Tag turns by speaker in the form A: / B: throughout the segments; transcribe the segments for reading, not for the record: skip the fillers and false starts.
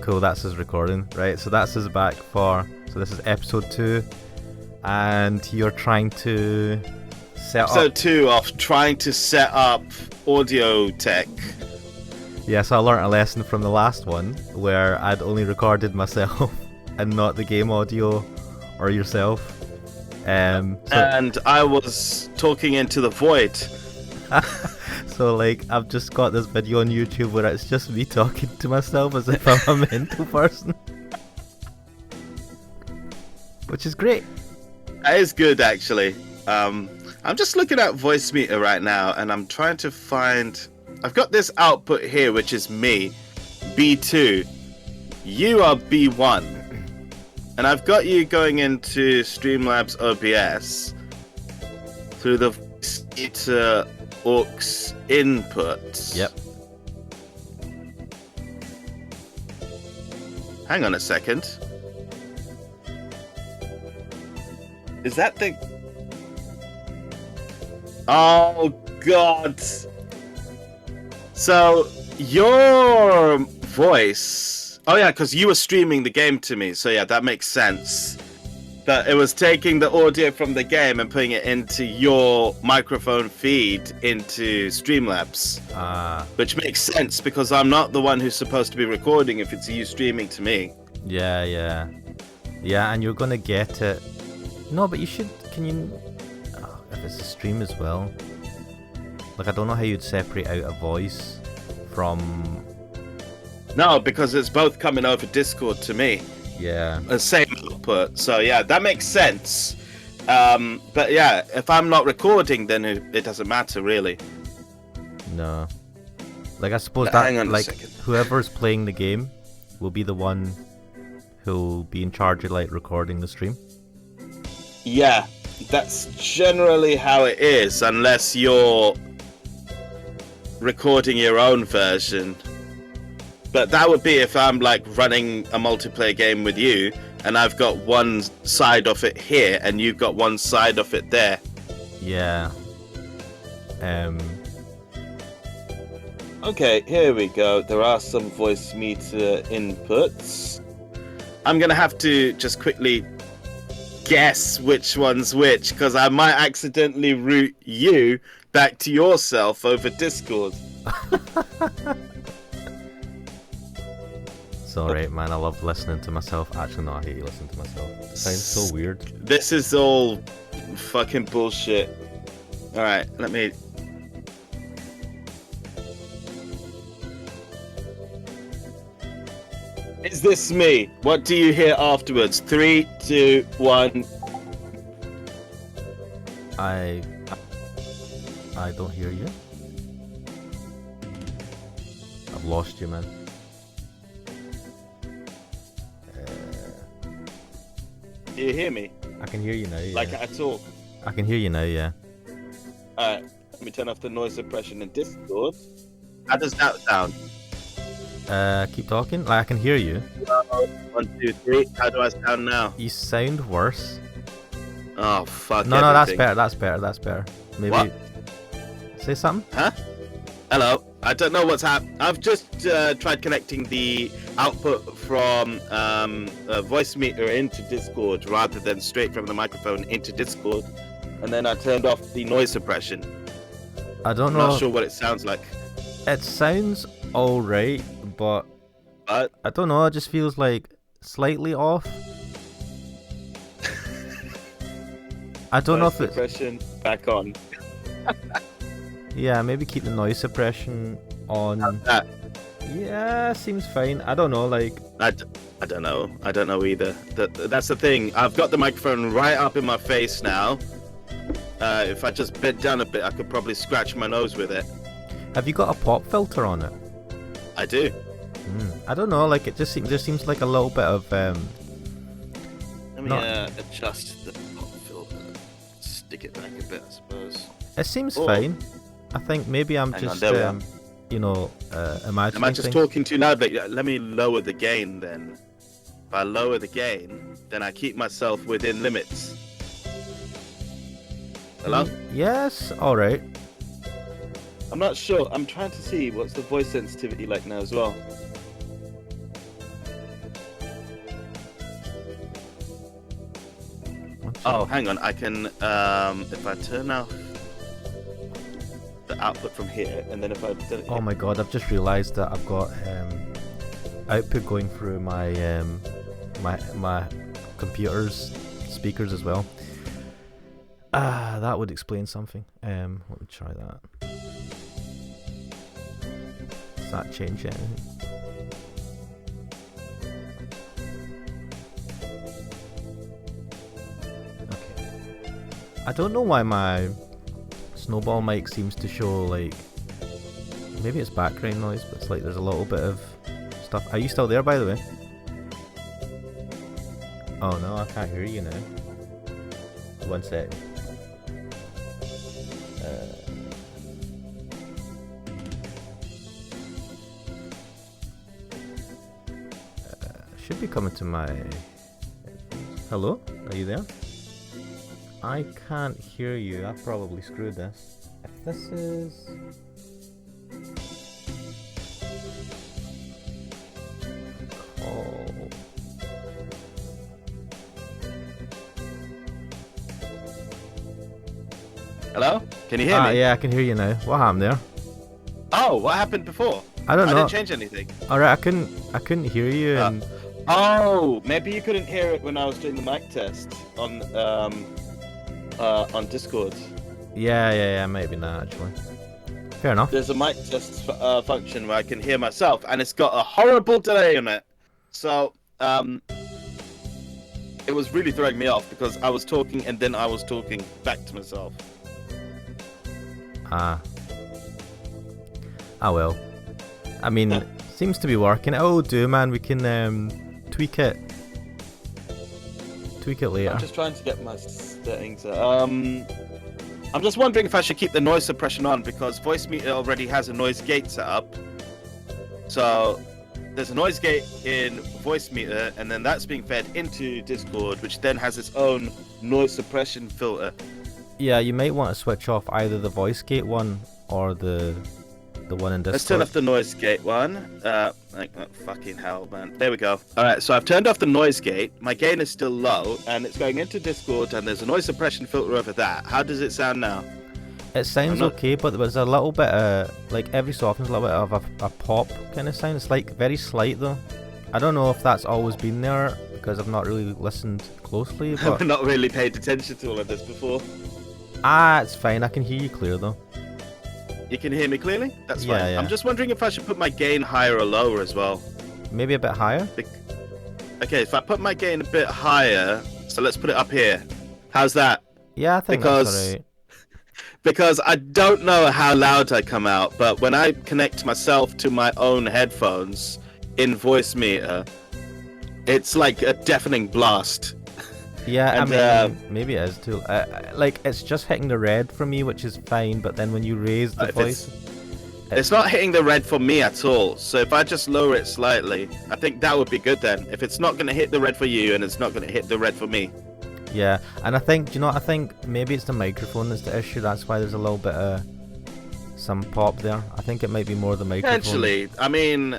A: Cool, that's his recording. Right, so that's his back for... So this is episode 2. And you're trying to set up...
B: Episode 2 of trying to set up audio tech.
A: Yeah, so I learnt a lesson from the last one, where I'd only recorded myself and not the game audio or yourself.
B: And I was talking into the void.
A: So like, I've just got this video on YouTube where it's just me talking to myself as if I'm a mental person. Which is great.
B: That is good, actually. I'm just looking at voice meter right now, and I'm trying to find... I've got this output here, which is me, B2. You are B1. And I've got you going into Streamlabs OBS through the voice meter aux inputs.
A: Yep.
B: Hang on a second. Is that the... Oh, God. So, your voice... Oh, yeah, because you were streaming the game to me. So, yeah, that makes sense. That it was taking the audio from the game and putting it into your microphone feed into Streamlabs. Which makes sense, because I'm not the one who's supposed to be recording if it's you streaming to me.
A: Yeah, yeah. Yeah, and you're gonna get it... No, but you should... Can you... Oh, if it's a stream as well... Like, I don't know how you'd separate out a voice from...
B: No, because it's both coming over Discord to me.
A: Yeah.
B: The same output. So, yeah, that makes sense. But, yeah, if I'm not recording, then it doesn't matter, really.
A: No. Like, I suppose
B: Hang
A: that...
B: on a
A: Like,
B: second.
A: whoever's playing the game will be the one who'll be in charge of, like, recording the stream.
B: Yeah, that's generally how it is, unless you're recording your own version. But that would be if I'm like running a multiplayer game with you and I've got one side of it here and you've got one side of it there.
A: Yeah.
B: Okay, here we go. There are some voice meter inputs. I'm gonna have to just quickly guess which one's which, because I might accidentally route you back to yourself over Discord.
A: It's alright, man. I love listening to myself. Actually, no, I hate listening to myself. It sounds so weird.
B: This is all fucking bullshit. Alright, let me... Is this me? What do you hear afterwards? 3, 2, 1.
A: I don't hear you. I've lost you, man.
B: Do you hear me?
A: I can hear you now, yeah.
B: Like at all?
A: I can hear you now, yeah.
B: Alright, let me turn off the noise suppression in Discord. How does that sound?
A: Keep talking. Like, I can hear you.
B: 1, 2, 3. How do I sound now?
A: You sound worse.
B: Oh, fuck.
A: No, that's better. That's better. That's better. Maybe.
B: What?
A: Say something.
B: Huh? Hello. I don't know what's happened. I've just tried connecting the output from a voice meter into Discord rather than straight from the microphone into Discord, and then I turned off the noise suppression.
A: I don't
B: I'm
A: know.
B: not sure what it sounds like.
A: It sounds alright, but I don't know. It just feels like slightly off. I don't know if it's...
B: Suppression back on.
A: Yeah, maybe keep the noise suppression on.
B: How's that?
A: Yeah, seems fine. I don't know, like...
B: I don't know. I don't know either. That's the thing. I've got the microphone right up in my face now. If I just bent down a bit, I could probably scratch my nose with it.
A: Have you got a pop filter on it?
B: I do.
A: I don't know, like, it just seems like a little bit of...
B: Let me adjust the pop filter. Stick it back a bit, I suppose.
A: It seems fine. I think maybe I'm just, you know, imagining.
B: Am I just talking too loud? Let me lower the gain then. If I lower the gain, then I keep myself within limits. Hello?
A: Yes, alright.
B: I'm not sure. I'm trying to see what's the voice sensitivity like now as well. Oh, hang on. I can if I turn off the output from here, and then if I
A: Oh my god, I've just realised that I've got output going through my my computer's speakers as well. That would explain something. Let me try that. Does that change anything? Okay. I don't know why my snowball mic seems to show like, maybe it's background noise, but it's like there's a little bit of stuff. Are you still there, by the way? Oh no, I can't hear you now. 1 second. Should be coming to my... Hello? Are you there? I can't hear you. I probably screwed this. If this is... Call...
B: Hello? Can you hear me?
A: Yeah, I can hear you now. What happened there?
B: Oh, what happened before?
A: I don't know.
B: I didn't change anything.
A: Alright, I couldn't hear you and...
B: Oh, maybe you couldn't hear it when I was doing the mic test on Discord.
A: Yeah, maybe not actually. Fair enough.
B: There's a mic test function where I can hear myself, and it's got a horrible delay on it. So, it was really throwing me off because I was talking and then I was talking back to myself.
A: Ah well. I mean, seems to be working. Oh, do man, we can tweak it later.
B: I'm just trying to get my settings. I'm just wondering if I should keep the noise suppression on because VoiceMeter already has a noise gate set up. So there's a noise gate in VoiceMeter, and then that's being fed into Discord, which then has its own noise suppression filter.
A: Yeah, you might want to switch off either the voice gate one or the one in Discord.
B: Let's turn off the noise gate one. Fucking hell, man. There we go. Alright, so I've turned off the noise gate. My gain is still low, and it's going into Discord, and there's a noise suppression filter over that. How does it sound now?
A: It sounds okay, but there's a little bit like every so often, there's a little bit of a pop kind of sound. It's like very slight though. I don't know if that's always been there because I've not really listened closely. But...
B: I've not really paid attention to all of this before.
A: It's fine. I can hear you clear though.
B: You can hear me clearly? That's fine.
A: Yeah.
B: I'm just wondering if I should put my gain higher or lower as well.
A: Maybe a bit higher?
B: Okay, if I put my gain a bit higher, so let's put it up here. How's that?
A: Yeah, I think that's alright.
B: Because I don't know how loud I come out, but when I connect myself to my own headphones in VoiceMeter, it's like a deafening blast.
A: Yeah, and, I mean, maybe it is too. Like, it's just hitting the red for me, which is fine, but then when you raise the voice...
B: It's not hitting the red for me at all, so if I just lower it slightly, I think that would be good then. If it's not going to hit the red for you, and it's not going to hit the red for me.
A: Yeah, and I think, do you know what, I think maybe it's the microphone that's the issue, that's why there's a little bit of some pop there. I think it might be more the microphone.
B: Potentially. I mean,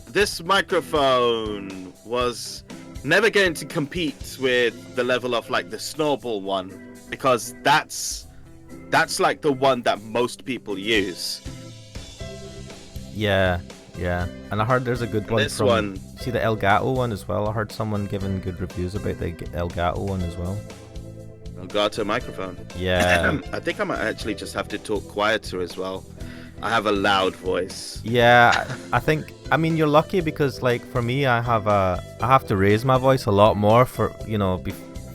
B: this microphone was never going to compete with the level of like the Snowball one, because that's like the one that most people use.
A: Yeah, and I heard there's a good one
B: this
A: from
B: one.
A: See the Elgato one as well. I heard someone giving good reviews about the Elgato one as well.
B: Elgato microphone.
A: Yeah.
B: I think I might actually just have to talk quieter as well. I have a loud voice.
A: Yeah, I think, I mean, you're lucky because like for me, I have to raise my voice a lot more for, you know,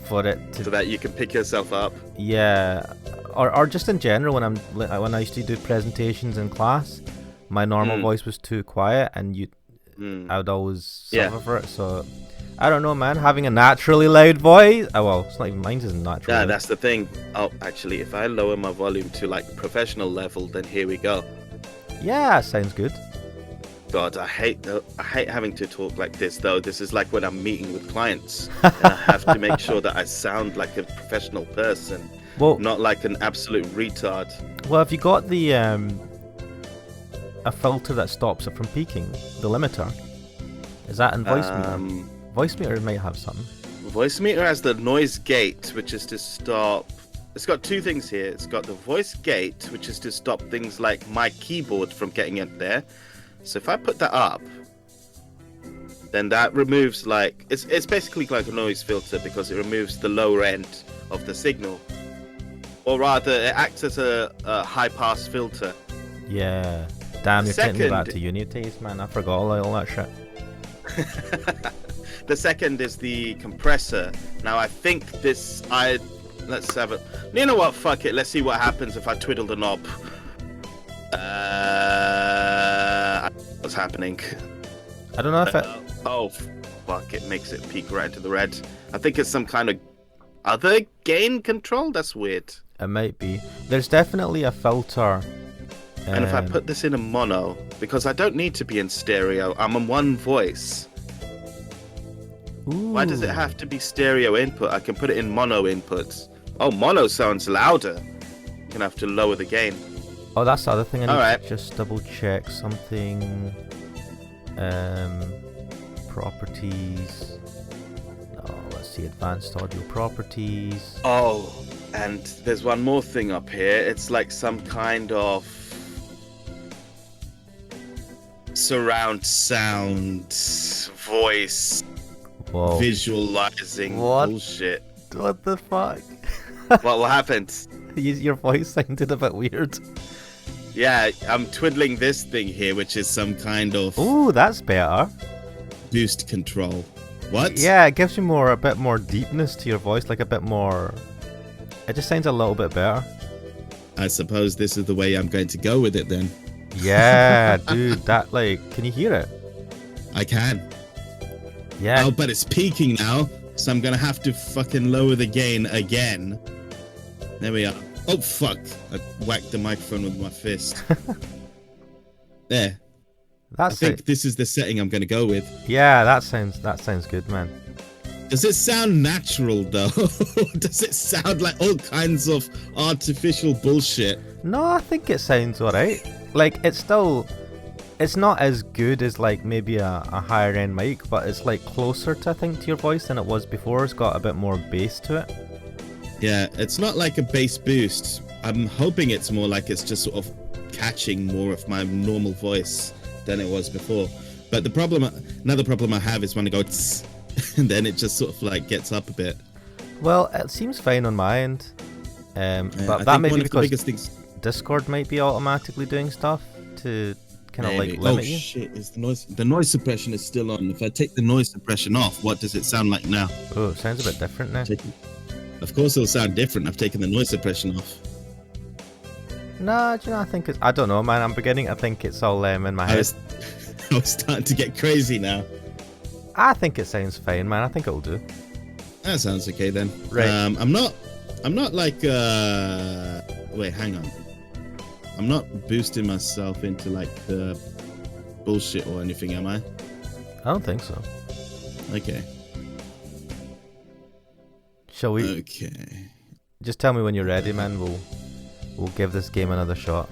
A: for it to...
B: So that you can pick yourself up.
A: Yeah, or just in general when I used to do presentations in class, my normal voice was too quiet, and I would always suffer for it. So I don't know, man. Having a naturally loud voice. Oh well, it's not even mine isn't natural.
B: Yeah, that's the thing. Oh, actually, if I lower my volume to like professional level, then here we go.
A: Yeah, sounds good.
B: God, I hate having to talk like this though. This is like when I'm meeting with clients. And I have to make sure that I sound like a professional person, not like an absolute retard.
A: Well, have you got the a filter that stops it from peaking? The limiter. Is that in VoiceMeter? VoiceMeter might have something.
B: Voice meter has the noise gate, which is to stop. It's got two things here. It's got the voice gate, which is to stop things like my keyboard from getting in there. So if I put that up, then that removes like it's basically like a noise filter because it removes the lower end of the signal, or rather, it acts as a high pass filter.
A: Yeah. Damn, you're taking me back
B: Second-
A: to uni days, man. I forgot all that shit.
B: The second is the compressor. Now I think let's have it. You know what? Fuck it. Let's see what happens if I twiddle the knob. What's happening?
A: I don't know if it...
B: Oh, fuck! It makes it peak right to the red. I think it's some kind of other gain control. That's weird.
A: It might be. There's definitely a filter.
B: And if I put this in a mono, because I don't need to be in stereo, I'm on one voice. Why does it have to be stereo input? I can put it in mono inputs. Oh, mono sounds louder. You're gonna have to lower the gain.
A: Oh, that's the other thing I need
B: Alright.
A: to just double check something. Properties. Oh, let's see, advanced audio properties.
B: Oh, and there's one more thing up here. It's like some kind of surround sound, voice,
A: Whoa.
B: visualizing
A: What?
B: bullshit.
A: What the fuck?
B: What happened?
A: Your voice sounded a bit weird.
B: Yeah, I'm twiddling this thing here, which is some kind of
A: Ooh, that's better.
B: boost control. What?
A: Yeah, it gives you a bit more deepness to your voice, like a bit more... It just sounds a little bit better.
B: I suppose this is the way I'm going to go with it then.
A: Yeah, dude, that like... Can you hear it?
B: I can.
A: Yeah.
B: Oh, but it's peaking now, so I'm gonna have to fucking lower the gain again. There we are. Oh, fuck. I whacked the microphone with my fist. There. I
A: That's
B: think
A: it.
B: this is the setting I'm gonna go with.
A: Yeah, that sounds good, man.
B: Does it sound natural, though? Does it sound like all kinds of artificial bullshit?
A: No, I think it sounds alright. Like, it's not as good as like maybe a higher end mic, but it's like closer to, I think, to your voice than it was before. It's got a bit more bass to it.
B: Yeah, it's not like a bass boost. I'm hoping it's more like it's just sort of catching more of my normal voice than it was before. But another problem I have is when I go tss, and then it just sort of like gets up a bit.
A: Well, it seems fine on my end. But
B: I
A: that
B: think
A: may
B: one
A: be
B: of the
A: because
B: biggest things.
A: Discord might be automatically doing stuff to kind of like
B: Maybe.
A: limit
B: Oh
A: you.
B: shit! Is the noise suppression is still on? If I take the noise suppression off, what does it sound like now?
A: Oh, it sounds a bit different now.
B: Of course, it'll sound different. I've taken the noise suppression off.
A: Nah, do you know, I think I don't know, man. I'm beginning to think it's all in my
B: I
A: head.
B: was starting to get crazy now.
A: I think it sounds fine, man. I think it'll do.
B: That sounds okay then.
A: Right.
B: I'm not like wait, hang on. I'm not boosting myself into like the bullshit or anything, am I?
A: I don't think so.
B: Okay.
A: Shall we?
B: Okay.
A: Just tell me when you're ready, man. We'll give this game another shot.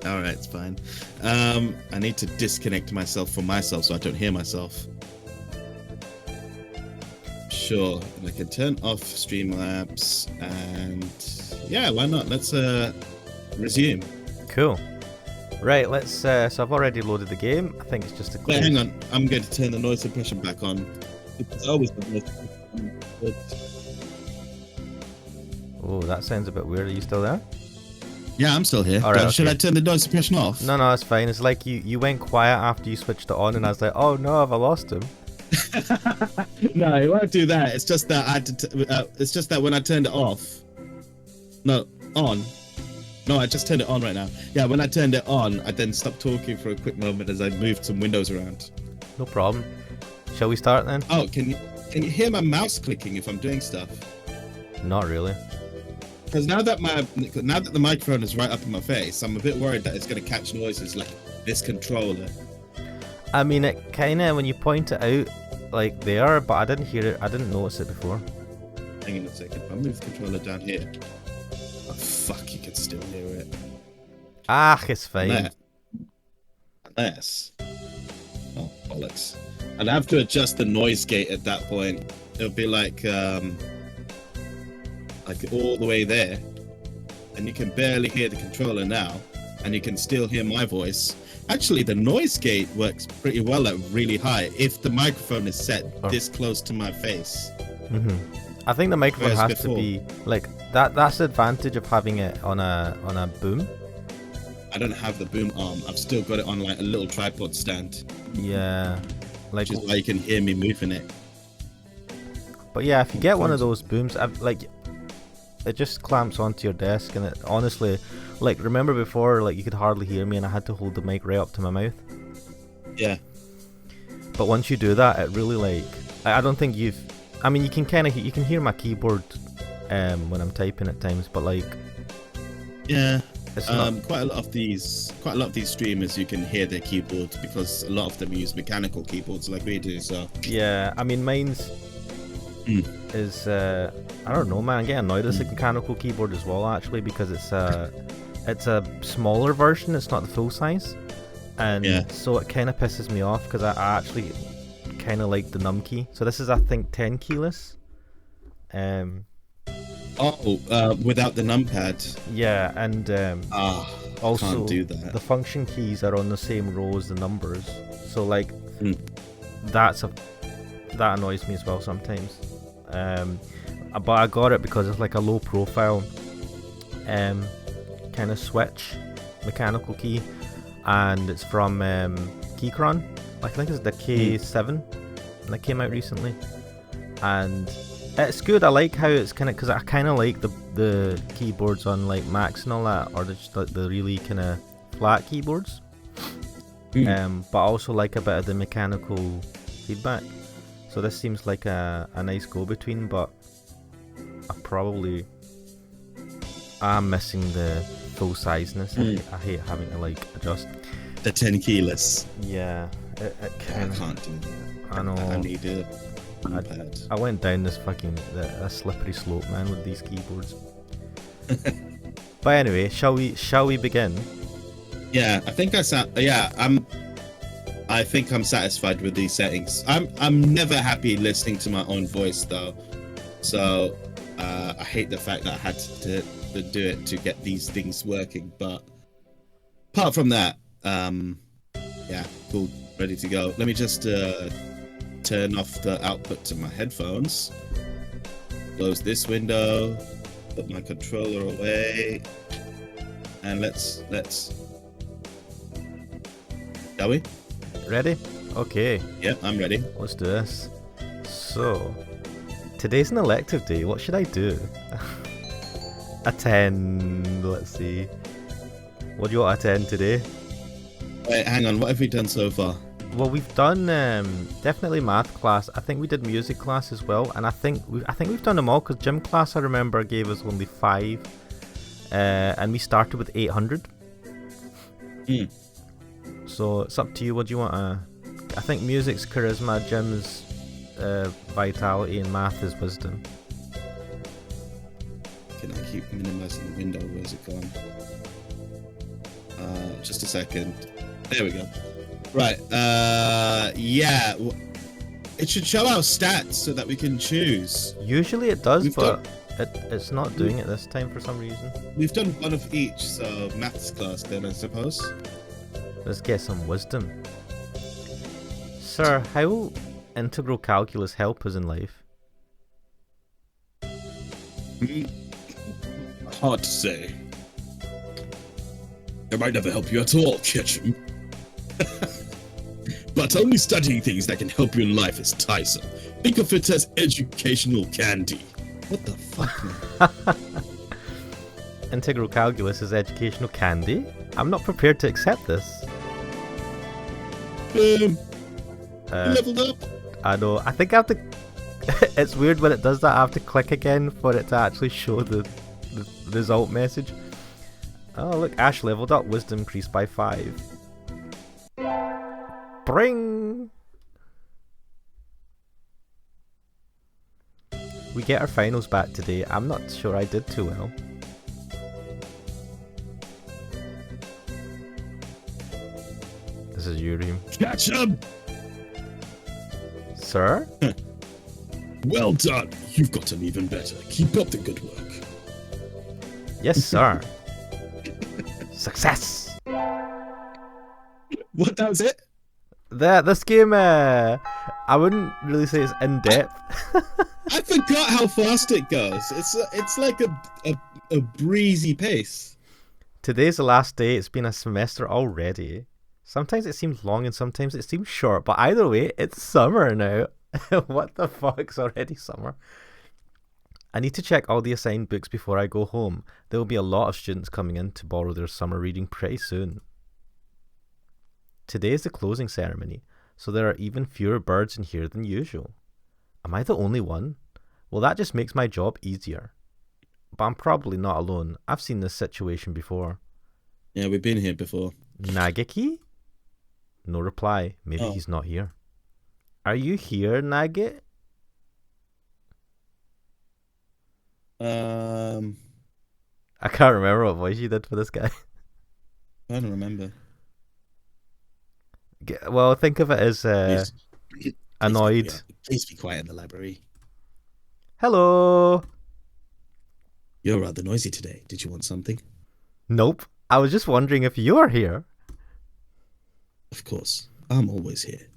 B: All right, it's fine. I need to disconnect myself from myself so I don't hear myself. Sure, and I can turn off Streamlabs and yeah, why not? Let's resume.
A: Cool. Right, let's. So I've already loaded the game. I think it's just a.
B: Wait, hang on. I'm going to turn the noise suppression back on. It's always the noise suppression.
A: Oh, that sounds a bit weird. Are you still there?
B: Yeah, I'm still here.
A: All right,
B: Should
A: okay.
B: I turn the noise suppression off?
A: No, it's fine. It's like you went quiet after you switched it on, and I was like, oh no, have I lost him?
B: No, it won't do that. It's just that I had to. It's just that when I turned it off. No, on. No, I just turned it on right now. Yeah, when I turned it on, I then stopped talking for a quick moment as I moved some windows around.
A: No problem. Shall we start then?
B: Oh, can you hear my mouse clicking if I'm doing stuff?
A: Not really.
B: Because now that the microphone is right up in my face, I'm a bit worried that it's going to catch noises like this controller.
A: I mean, it kind of, when you point it out, like there, but I didn't hear it. I didn't notice it before.
B: Hang on a second. If I move the controller down here. Oh, fuck, you can still hear it.
A: Ah, it's fine.
B: Unless. Oh, bollocks. I'd have to adjust the noise gate at that point. It'll be like all the way there, and you can barely hear the controller now, and you can still hear my voice. Actually, the noise gate works pretty well at really high if the microphone is set this close to my face.
A: I think the microphone
B: Whereas
A: has to be like that. That's the advantage of having it on a boom.
B: I don't have the boom arm. I've still got it on like a little tripod stand.
A: Yeah, like.
B: Which is why you can hear me moving it.
A: But yeah, if you get one of those booms, it just clamps onto your desk, and it honestly, like, remember before, like, you could hardly hear me and I had to hold the mic right up to my mouth?
B: Yeah.
A: But once you do that, it really, like, I don't think I mean, you can you can hear my keyboard when I'm typing at times, but like,
B: yeah,
A: it's not...
B: quite a lot of these streamers, you can hear their keyboards because a lot of them use mechanical keyboards like we do. So
A: yeah, I mean, mine's is I don't know, man. I get annoyed with the mechanical keyboard as well, actually, because it's a smaller version. It's not the full size, and so it kind of pisses me off because I actually kind of like the num key. So this is, I think, 10 keyless.
B: Without the numpad.
A: Yeah, and also
B: can't do that.
A: The function keys are on the same row as the numbers. So like that annoys me as well sometimes. But I got it because it's like a low profile kind of switch mechanical key, and it's from Keychron. I think it's the K7 that came out recently, and it's good. I like how it's kind of, because I kind of like the keyboards on like Macs and all that, or just like the really kind of flat keyboards. But I also like a bit of the mechanical feedback. So this seems like a nice go-between, but I'm missing the full sizeness. I hate having to like adjust.
B: The 10 keyless.
A: Yeah, it kind of...
B: I can't do that.
A: I know.
B: I need a numpad.
A: I went down this fucking a slippery slope, man, with these keyboards. But anyway, shall we begin?
B: Yeah, I think I'm satisfied with these settings. I'm never happy listening to my own voice though, so I hate the fact that I had to do it to get these things working. But apart from that, yeah, cool, ready to go. Let me just turn off the output to my headphones. Close this window. Put my controller away, and let's. Shall we?
A: Ready? Okay.
B: Yep, I'm ready.
A: Let's do this. So, today's an elective day. What should I do? Attend. Let's see. What do you want to attend today?
B: Wait, hang on. What have we done so far?
A: Well, we've done definitely math class. I think we did music class as well, and I think we've done them all, because gym class, I remember, gave us only 5, and we started with 800. So it's up to you. What do you want to... I think music's charisma, gym's vitality, and math is wisdom.
B: Can I keep minimizing the window? Where's it gone? Just a second. There we go. Right. Yeah. It should show our stats so that we can choose.
A: Usually it does, it's not doing it this time for some reason.
B: We've done one of each, so maths class then, I suppose.
A: Let's get some wisdom. Sir, how will integral calculus help us in life?
B: Hard to say. It might never help you at all, Ketchum. But only studying things that can help you in life is tiresome. Think of it as educational candy. What the fuck, man?
A: Integral calculus is educational candy? I'm not prepared to accept this.
B: Leveled up.
A: I know. I think I have to... It's weird when it does that. I have to click again for it to actually show the result message. Oh, look. Ash leveled up. Wisdom increased by 5. Bring! We get our finals back today. I'm not sure I did too well. This is Urium.
B: Catch him!
A: Sir?
C: Well done. You've gotten even better. Keep up the good work.
A: Yes, sir. Success.
C: What? That was it?
A: This game, I wouldn't really say it's in depth.
C: I forgot how fast it goes. It's like a breezy pace.
A: Today's the last day. It's been a semester already. Sometimes it seems long and sometimes it seems short. But either way, it's summer now. What the fuck's already summer? I need to check all the assigned books before I go home. There will be a lot of students coming in to borrow their summer reading pretty soon. Today is the closing ceremony, so there are even fewer birds in here than usual. Am I the only one? Well, that just makes my job easier. But I'm probably not alone. I've seen this situation before.
C: Yeah, we've been here before.
A: Nageki? No reply. Maybe he's not here. Are you here, Nagit? I can't remember what voice you did for this guy.
C: I don't remember.
A: Well, think of it as annoyed.
C: Please be quiet in the library.
A: Hello.
C: You're rather noisy today. Did you want something?
A: Nope. I was just wondering if you're here.
C: Of course. I'm always here.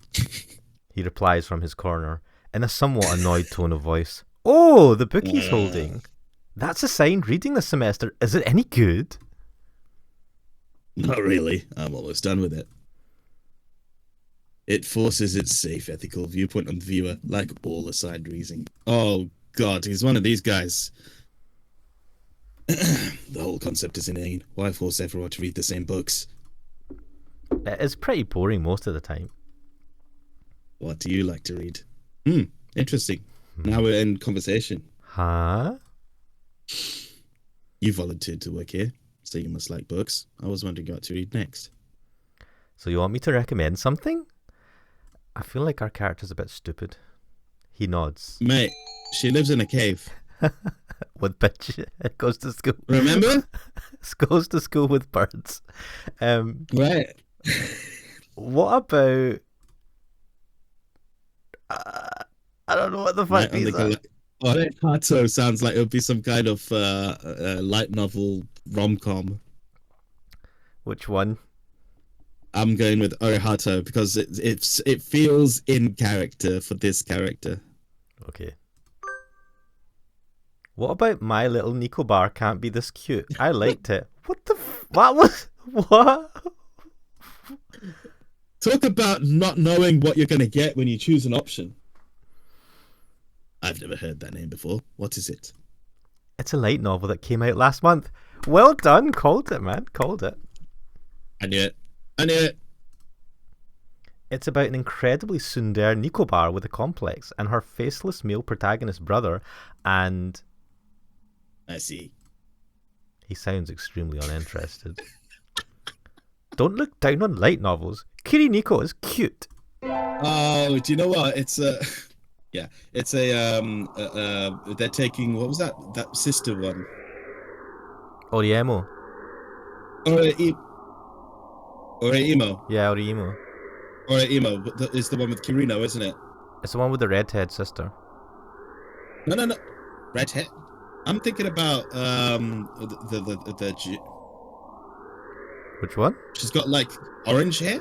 A: He replies from his corner in a somewhat annoyed tone of voice. Oh, the book he's holding. That's assigned reading this semester. Is it any good?
C: Not really. I'm almost done with it. It forces its safe, ethical viewpoint on the viewer, like all assigned reading. Oh, God, he's one of these guys. The whole concept is inane. Why force everyone to read the same books?
A: It's pretty boring most of the time.
C: What do you like to read? Interesting. Now we're in conversation.
A: Huh?
C: You volunteered to work here, so you must like books. I was wondering what to read next.
A: So you want me to recommend something? I feel like our character's a bit stupid. He nods.
C: Mate, she lives in a cave.
A: With bitch. It goes to school.
C: Remember?
A: Goes to school with birds.
C: Right.
A: What about... I don't know what the fuck these are.
C: Hato sounds like it would be some kind of light novel rom-com.
A: Which one?
C: I'm going with Orihato because it feels in character for this character.
A: Okay. What about My Little Nico Bar Can't Be This Cute? I liked it. What the what was... What?
C: Talk about not knowing what you're going to get when you choose an option. I've never heard that name before. What is it?
A: It's a light novel that came out last month. Well done. Called it, man. Called it.
C: I knew it. I knew it.
A: It's about an incredibly tsundere Nikobar with a complex and her faceless male protagonist brother, and...
C: I see.
A: He sounds extremely uninterested. Don't look down on light novels. Kiri Nico is cute.
C: Oh, do you know what? It's a... Yeah, it's a... they're taking... What was that? That sister one.
A: Oriemo.
C: Oreimo.
A: Yeah, Oriemo.
C: Oreimo is the one with Kirino, isn't it?
A: It's the one with the redhead sister.
C: No. Redhead. I'm thinking about
A: Which one?
C: She's got like orange hair.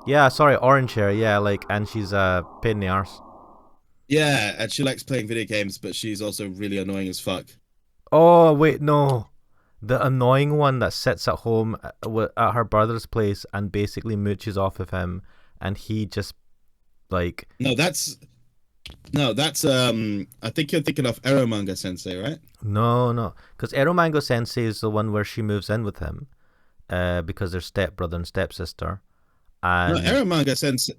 A: Yeah, sorry, orange hair. Yeah, like, and she's a pain in the arse.
C: Yeah, and she likes playing video games, but she's also really annoying as fuck.
A: Oh wait, no. The annoying one that sits at home at her brother's place and basically mooches off of him, and he just like...
C: No, that's I think you're thinking of Eromanga Sensei, right?
A: No, because Eromanga Sensei is the one where she moves in with him, because they're stepbrother and stepsister. And...
C: No, Eromanga Sensei.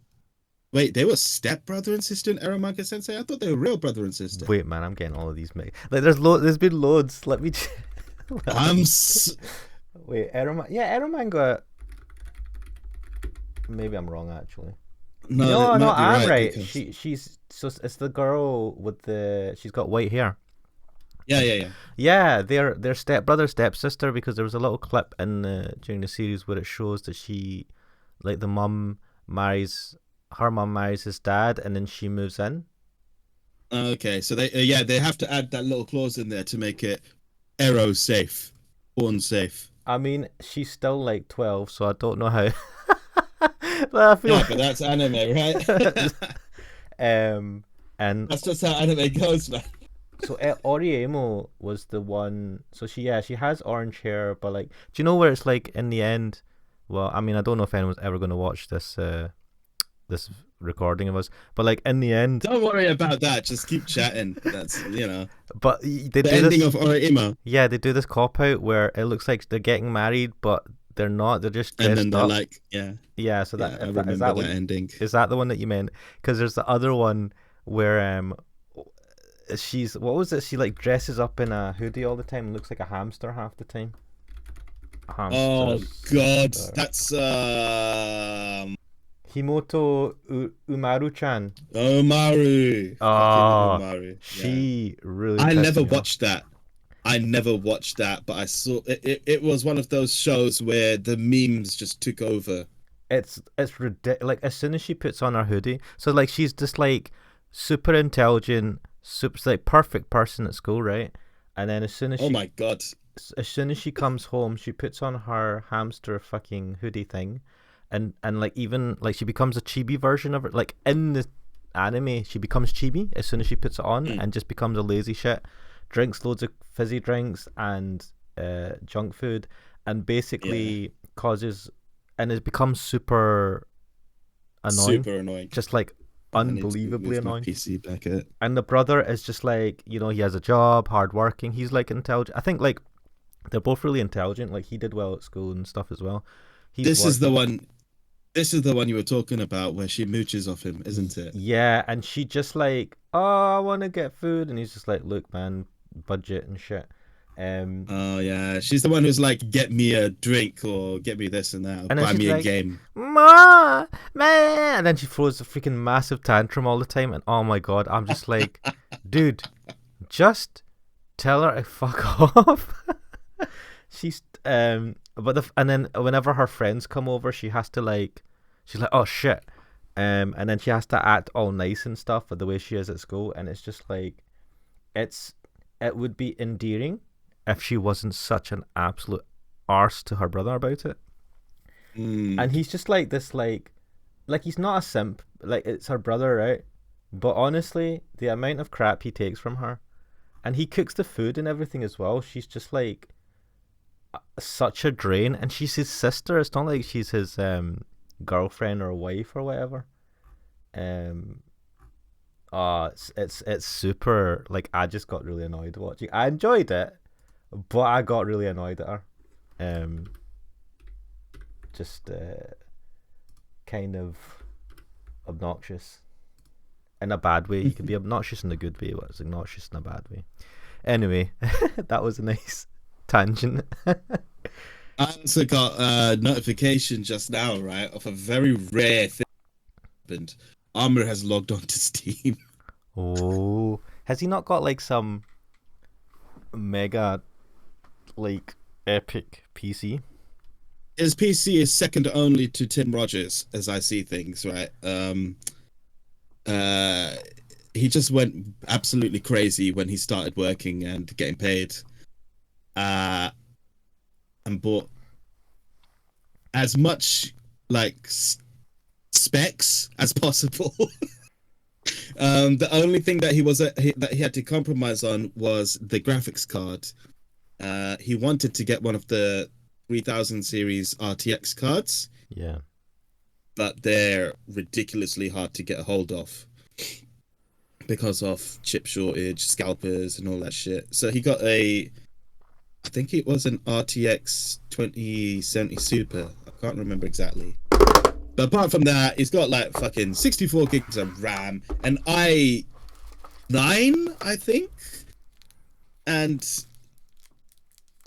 C: Wait, they were stepbrother and sister in Eromanga Sensei? I thought they were real brother and sister.
A: Wait, man, I'm getting all of these mixed. Like, there's been loads. Let me. Wait, Eromanga. Maybe I'm wrong actually. No, I'm right. Because... She's so it's the girl with she's got white hair.
C: Yeah.
A: Yeah, they're stepbrother, stepsister, because there was a little clip in during the series where it shows that she, like, the mum marries her mum marries his dad, and then she moves in.
C: Okay, so they have to add that little clause in there to make it Arrow safe, born safe.
A: I mean, she's still like 12, so I don't know how. I feel
C: Yeah, but that's anime, right?
A: and
C: That's just how anime goes, man.
A: so Oriemo was the one. So she has orange hair, but like, do you know where it's like in the end? Well, I mean, I don't know if anyone's ever going to watch this recording of us, but like in the end,
C: Don't worry about that. Just keep chatting. That's
A: but they
C: the
A: do
C: ending
A: this.
C: of Orihime,
A: Yeah, they do this cop out where it looks like they're getting married, but they're not. They're just
C: and
A: dressed
C: then they're
A: up.
C: like, yeah,
A: Yeah, so
C: yeah.
A: that
C: I
A: if
C: remember that ending.
A: is that the one that you meant? Because there's the other one where she's what was it? She like dresses up in a hoodie all the time and looks like a hamster half the time.
C: Oh
A: Hamster
C: God,
A: sister.
C: that's
A: Himoto Umaru-chan.
C: Omaru, fucking
A: Oh,
C: Omaru. Yeah,
A: she really
C: I
A: pissed
C: never
A: me off.
C: watched that. I never watched that, but I saw it. It was one of those shows where the memes just took over.
A: It's ridiculous. Like as soon as she puts on her hoodie, so like she's just like super intelligent, super like perfect person at school, right? And then
C: Oh my God.
A: as soon as she comes home, she puts on her hamster fucking hoodie thing, and like even like she becomes a chibi version of it. Like in the anime, she becomes chibi as soon as she puts it on,
C: Mm.
A: and just becomes a lazy shit. Drinks loads of fizzy drinks and junk food, and
C: Yeah,
A: basically causes and it becomes super annoying,
C: super annoying.
A: just like
C: I need to
A: unbelievably
C: move my
A: annoying.
C: PC back at.
A: And the brother is just like, he has a job, hardworking. He's like intelligent. I think like they're both really intelligent. Like he did well at school and stuff as well. He's
C: This is the
A: working.
C: one. This is the one you were talking about where she mooches off him, isn't it?
A: Yeah, and she just like, oh, I want to get food, and he's just like, look, man, budget and shit. Um,
C: Oh yeah, she's the one who's like, get me a drink or get me this and that, or
A: and then
C: buy
A: she's
C: me a
A: like,
C: game.
A: ma, man, and then she throws a freaking massive tantrum all the time, and oh my god, I'm just like, dude, just tell her to fuck off. She's but and then whenever her friends come over, she has to like, she's like, oh shit, and then she has to act all nice and stuff for the way she is at school, and it's just like, it's it would be endearing if she wasn't such an absolute arse to her brother about it.
C: Mm.
A: And he's just like this, like he's not a simp, like it's her brother, right? But honestly, the amount of crap he takes from her, and he cooks the food and everything as well. She's just like such a drain, and she's his sister. It's not like she's his girlfriend or wife or whatever. Um, it's super. Like I just got really annoyed watching. I enjoyed it, but I got really annoyed at her. Um, just kind of obnoxious in a bad way. You can be obnoxious in a good way, but it's obnoxious in a bad way. Anyway, that was a nice tangent.
C: I also got a notification just now, right, of a very rare thing happened. Armor has logged on to Steam.
A: Oh, has he not got like some mega like epic PC?
C: His PC is second only to Tim Rogers, as I see things, right? Uh, he just went absolutely crazy when he started working and getting paid. And bought as much like specs as possible. The only thing that he had to compromise on was the graphics card. He wanted to get one of the 3000 series RTX cards,
A: Yeah.
C: but they're ridiculously hard to get a hold of because of chip shortage, scalpers, and all that shit. So he got I think it was an RTX 2070 Super. I can't remember exactly. But apart from that, he's got like fucking 64 gigs of RAM, an i9, I think. And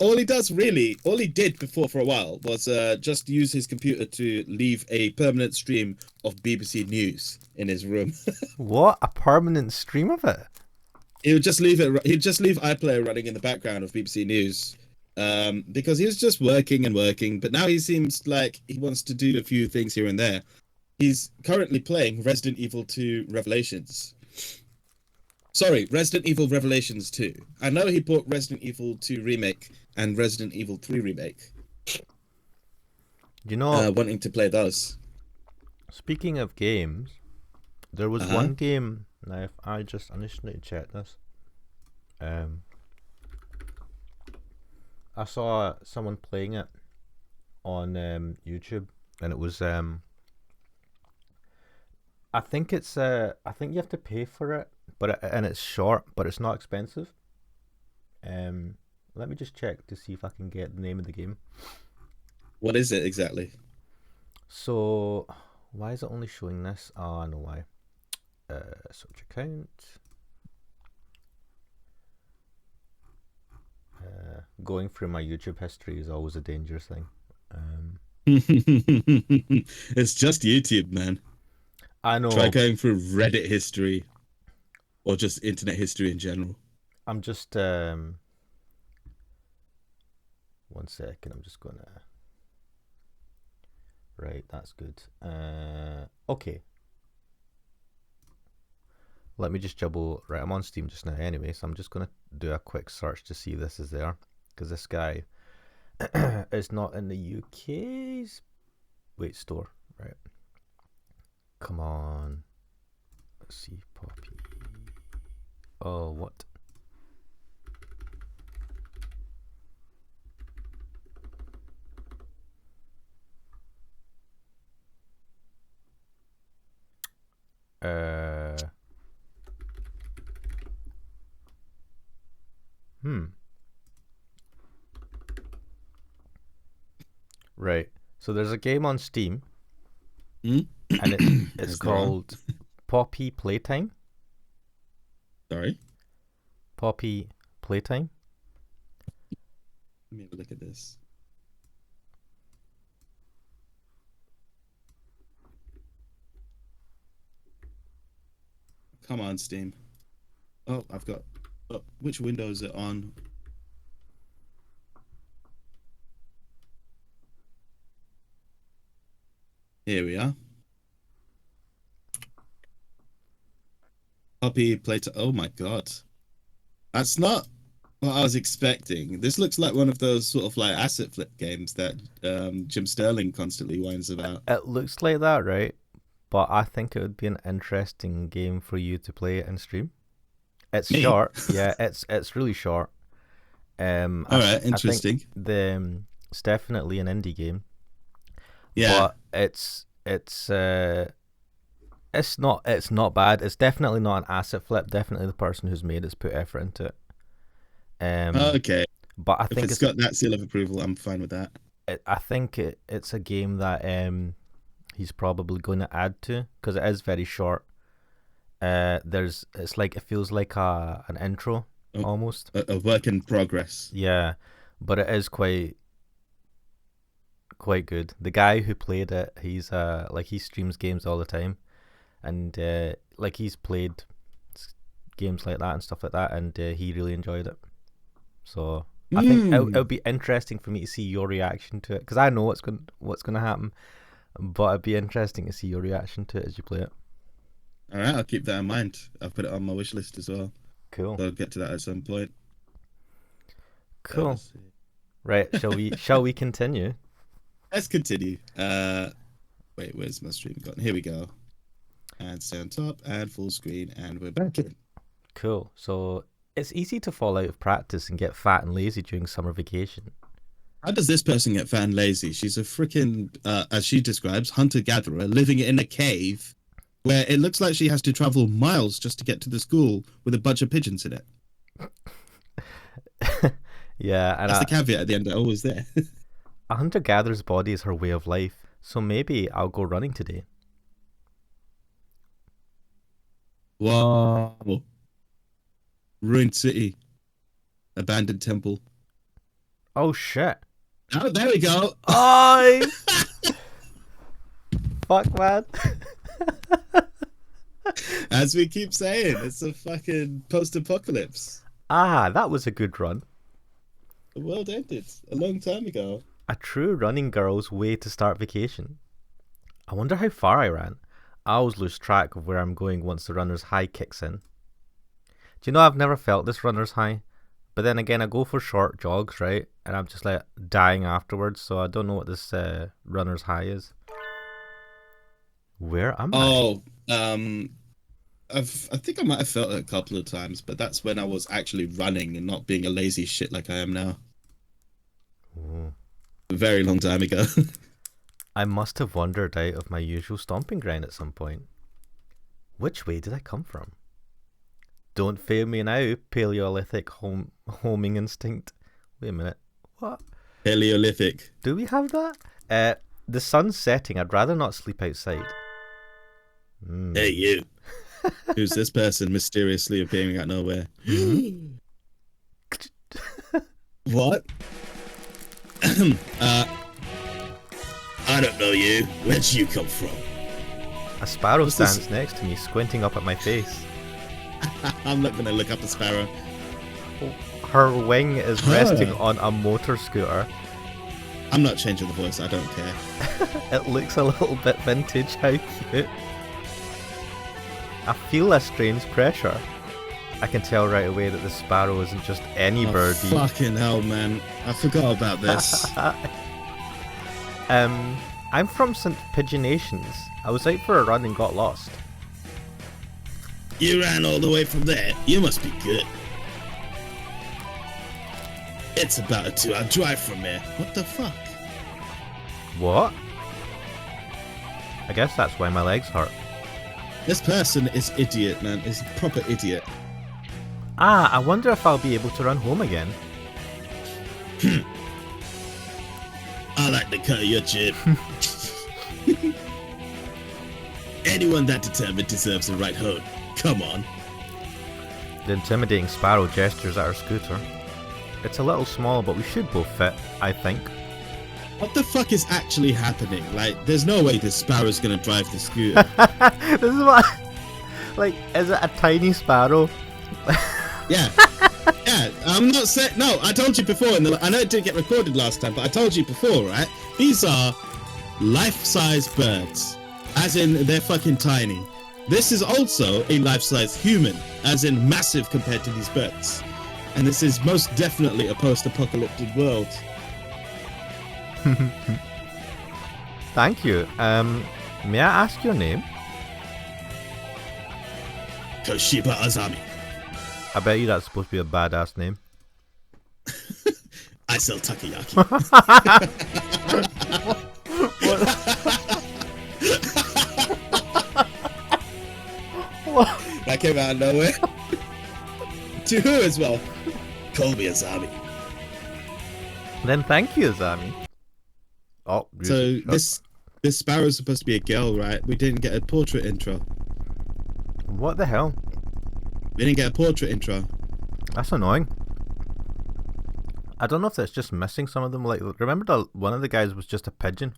C: all he did before for a while was just use his computer to leave a permanent stream of BBC News in his room.
A: What? A permanent stream of it?
C: He'd just leave iPlayer running in the background of BBC News. Because he was just working and working, but now he seems like he wants to do a few things here and there. He's currently playing Resident Evil 2 Revelations. Sorry, Resident Evil Revelations 2. I know he bought Resident Evil 2 Remake and Resident Evil 3 Remake.
A: You know,
C: Wanting to play those.
A: speaking of games, there was one game. Now, if I just initially check this, I saw someone playing it on YouTube, and it was I think it's I think you have to pay for it, and it's short, but it's not expensive. Let me just check to see if I can get the name of the game.
C: What is it exactly?
A: So, why is it only showing this? Oh, I know why. Search account. Going through my YouTube history is always a dangerous thing.
C: It's just YouTube, man.
A: I know.
C: Try going through Reddit history or just internet history in general.
A: I'm just one second. I'm just gonna. Right, that's good. Okay. Let me just double. Right, I'm on Steam just now anyway, so I'm just gonna do a quick search to see if this is there, because this guy is not in the UK's store. Right. Come on. Let's see, Poppy. Oh, what? Right. So there's a game on Steam, and it's called Poppy Playtime.
C: Sorry?
A: Poppy Playtime.
C: Let me have a look at this. Come on, Steam. Oh, I've got... Oh, which window is it on? Here we are. Poppy Playtime. Oh my god. That's not what I was expecting. This looks like one of those sort of like asset flip games that Jim Sterling constantly whines about.
A: It looks like that, right? But I think it would be an interesting game for you to play and stream. It's short, yeah. It's really short.
C: All right, interesting.
A: It's definitely an indie game.
C: Yeah,
A: but it's not bad. It's definitely not an asset flip. Definitely the person who's made it's put effort into it.
C: Okay.
A: But I think
C: it's got that seal of approval, I'm fine with that.
A: I think it's a game that he's probably going to add to, because it is very short. It feels like an intro almost.
C: A work in progress.
A: Yeah, but it is quite good. The guy who played it, he's he streams games all the time, and he's played games like that and stuff like that, and he really enjoyed it. So I think it'll be interesting for me to see your reaction to it, because I know what's going to happen, but it'd be interesting to see your reaction to it as you play it.
C: All right, I'll keep that in mind. I've put it on my wish list as well.
A: Cool.
C: So I'll get to that at some point.
A: Cool. Right, shall we continue?
C: Let's continue. Wait, where's my stream gone? Here we go. And stay on top and full screen, and we're back in.
A: Cool. So it's easy to fall out of practice and get fat and lazy during summer vacation.
C: How does this person get fat and lazy? She's a freaking, as she describes, hunter-gatherer living in a cave where it looks like she has to travel miles just to get to the school with a bunch of pigeons in it.
A: Yeah, and
C: that's the caveat at the end. They're always there.
A: A hunter-gatherer's body is her way of life, so maybe I'll go running today.
C: Wow. Ruined city. Abandoned temple.
A: Oh, shit.
C: Oh, there we go.
A: Oh! Fuck, man.
C: As we keep saying, it's a fucking post-apocalypse.
A: Ah, that was a good run.
C: The world ended a long time ago.
A: A true running girl's way to start vacation. I wonder how far I ran. I always lose track of where I'm going once the runner's high kicks in. Do you know I've never felt this runner's high? But then again, I go for short jogs, right? And I'm just like dying afterwards, so I don't know what this runner's high is. Where am I?
C: I think I might have felt it a couple of times, but that's when I was actually running and not being a lazy shit like I am now.
A: Ooh.
C: A very long time ago.
A: I must have wandered out of my usual stomping ground at some point. Which way did I come from? Don't fail me now, Paleolithic homing instinct. Wait a minute. What?
C: Paleolithic.
A: Do we have that? The sun's setting. I'd rather not sleep outside.
C: Hey, you. Who's this person mysteriously appearing out of nowhere? What? I don't know you. Where'd you come from?
A: A sparrow stands next to me, squinting up at my face.
C: I'm not gonna look up the sparrow.
A: Her wing is resting on a motor scooter.
C: I'm not changing the voice, I don't care.
A: It looks a little bit vintage, how cute. I feel a strange pressure. I can tell right away that the sparrow isn't just any birdie.
C: Fucking hell, man. I forgot about this.
A: I'm from St. Pigeonations. I was out for a run and got lost.
C: You ran all the way from there? You must be good. It's about a 2-hour drive from here. What the fuck?
A: What? I guess that's why my legs hurt.
C: This person is idiot, man. Is a proper idiot.
A: Ah, I wonder if I'll be able to run home again.
C: I like the cut of your chip. Anyone that determined deserves a ride home. Come on.
A: The intimidating sparrow gestures at her scooter. It's a little small, but we should both fit, I think.
C: What the fuck is actually happening? Like, there's no way this sparrow's gonna drive the scooter.
A: This is what... Like, is it a tiny sparrow?
C: Yeah. Yeah, I'm not saying... No, I told you before, I know it didn't get recorded last time, but I told you before, right? These are life-size birds. As in, they're fucking tiny. This is also a life-size human, as in massive compared to these birds. And this is most definitely a post-apocalyptic world.
A: Thank you. May I ask your name?
C: Toshiba Azami.
A: I bet you that's supposed to be a badass name.
C: I sell takoyaki. That came out of nowhere. To who as well? Call me Azami.
A: Then thank you, Azami. Oh,
C: so this sparrow's supposed to be a girl, right? We didn't get a portrait intro.
A: What the hell?
C: We didn't get a portrait intro.
A: That's annoying. I don't know if that's just missing some of them. Like, remember one of the guys was just a pigeon?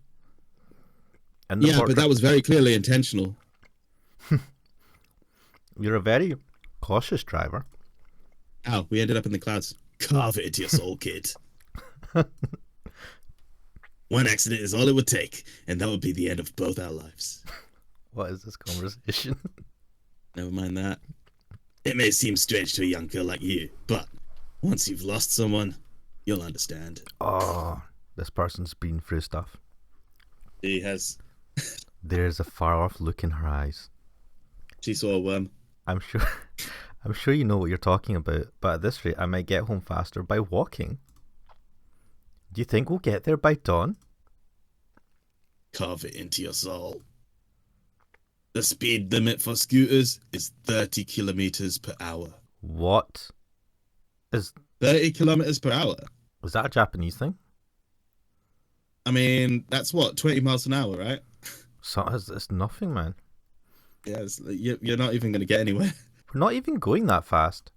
C: Yeah, but that was very clearly intentional.
A: You're a very cautious driver.
C: Ow, we ended up in the clouds. Carve it into your soul, kid. One accident is all it would take, and that would be the end of both our lives.
A: What is this conversation?
C: Never mind that. It may seem strange to a young girl like you, but once you've lost someone, you'll understand.
A: Oh, this person's been through stuff.
C: She has.
A: There's a far-off look in her eyes.
C: She saw a worm.
A: I'm sure you know what you're talking about, but at this rate, I might get home faster by walking. Do you think we'll get there by dawn?
C: Carve it into your soul. The speed limit for scooters is 30 kilometers per hour.
A: What?
C: 30 kilometers per hour?
A: Is that a Japanese thing?
C: I mean, that's what, 20 miles an hour, right?
A: So it's nothing, man.
C: Yeah, you're not even going to get anywhere.
A: We're not even going that fast.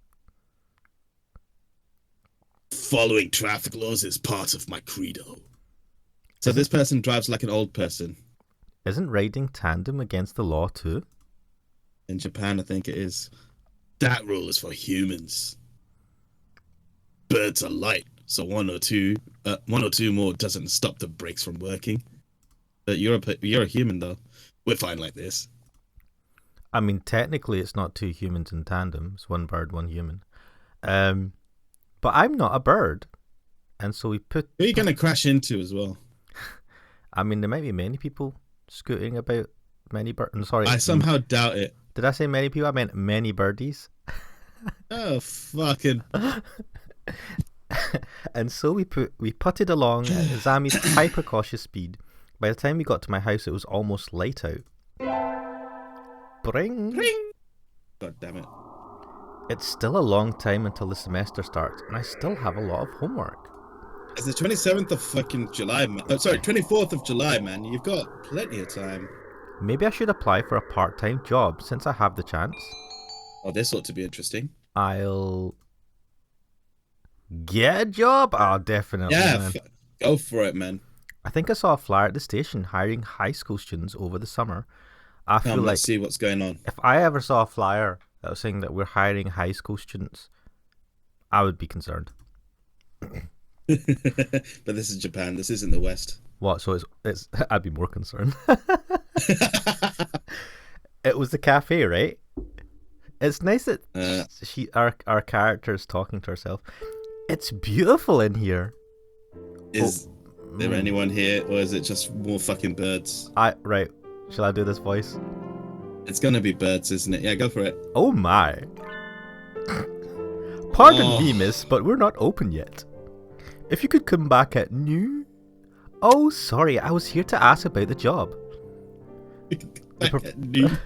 C: Following traffic laws is part of my credo. So this person drives like an old person.
A: Isn't riding tandem against the law too?
C: In Japan, I think it is. That rule is for humans. Birds are light, so one or two more doesn't stop the brakes from working. But you're a human though. We're fine like this.
A: I mean, technically, it's not two humans in tandem. It's one bird, one human. But I'm not a bird, and so we put.
C: Who are you gonna crash into as well?
A: I mean, there might be many people scooting about. Many birds. Sorry,
C: I somehow doubt it.
A: did I say many people? I meant many birdies.
C: Oh fucking!
A: And so we putted along at Zami's hyper cautious speed. By the time we got to my house, it was almost light out. Bring.
C: God damn it!
A: It's still a long time until the semester starts, and I still have a lot of homework.
C: It's the 27th of fucking July, man. Oh, sorry, 24th of July, man. You've got plenty of time.
A: Maybe I should apply for a part-time job since I have the chance.
C: Oh, this ought to be interesting.
A: I'll get a job. Oh, definitely.
C: Yeah,
A: man.
C: go for it, man.
A: I think I saw a flyer at the station hiring high school students over the summer. I feel like
C: Let's see what's going on.
A: if I ever saw a flyer that was saying that we're hiring high school students, I would be concerned.
C: But this is Japan. This isn't the West.
A: What? So it's I'd be more concerned. It was the cafe, right? It's nice that our character is talking to herself. It's beautiful in here.
C: Is there anyone here, or is it just more fucking birds?
A: Right. Shall I do this voice?
C: It's gonna be birds, isn't it? Yeah, go for it.
A: Oh my. Pardon me, miss, but we're not open yet. If you could come back at noon. Oh, sorry, I was here to ask about the job. The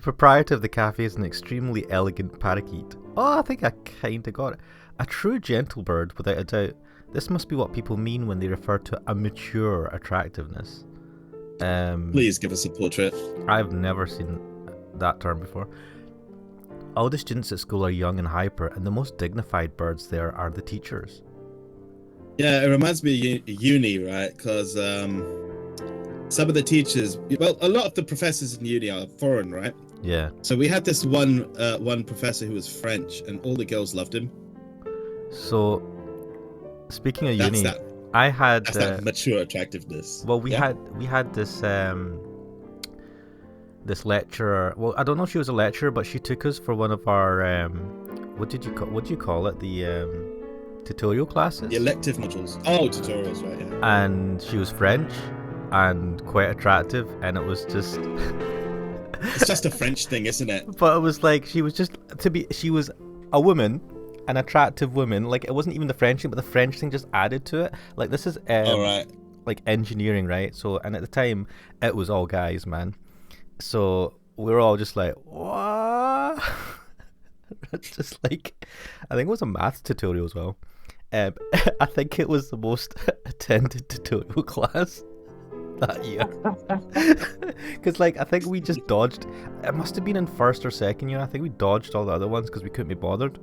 A: proprietor of the cafe is an extremely elegant parakeet. Oh, I think I kinda got it. A true gentle bird, without a doubt. This must be what people mean when they refer to a mature attractiveness.
C: Please give us a portrait.
A: I've never seen that term before. All the students at school are young and hyper, and the most dignified birds there are the teachers.
C: Yeah, it reminds me of uni, right? Because some of the teachers, well, a lot of the professors in uni are foreign, right?
A: Yeah.
C: So we had this one professor who was French, and all the girls loved him.
A: So, speaking of uni,
C: That's that mature attractiveness.
A: Well, we had this this lecturer. Well, I don't know if she was a lecturer, but she took us for one of our what do you call it? The tutorial classes.
C: The elective modules. Oh, tutorials, right? Yeah.
A: And she was French and quite attractive, and it was just.
C: It's just a French thing, isn't it?
A: But it was like she was a woman. An attractive woman, like it wasn't even the French thing, but the French thing just added to it. Like this is like engineering, right? So, and at the time it was all guys, man. So we were all just like, what? Just like, I think it was a maths tutorial as well. I think it was the most attended tutorial class that year. Because like I think we just dodged. It must have been in first or second year. I think we dodged all the other ones because we couldn't be bothered.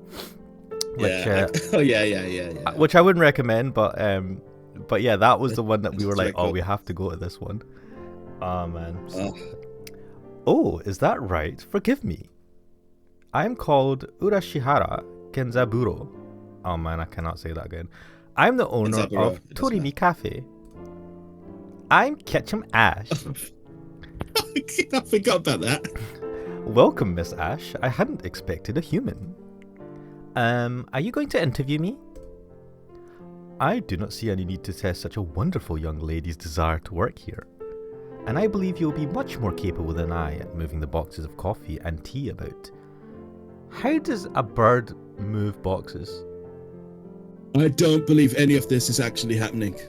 A: Which,
C: yeah.
A: Which I wouldn't recommend, but yeah, that was the one that we were like, oh, we have to go to this one. Oh man. Oh, is that right? Forgive me. I am called Urashihara Kenzaburo. Oh man, I cannot say that again. I'm the owner of Torimi Cafe. I'm Ketchum Ash.
C: I forgot about that.
A: Welcome, Miss Ash. I hadn't expected a human. Are you going to interview me? I do not see any need to test such a wonderful young lady's desire to work here, and I believe you'll be much more capable than I at moving the boxes of coffee and tea about. How does a bird move boxes?
C: I don't believe any of this is actually happening.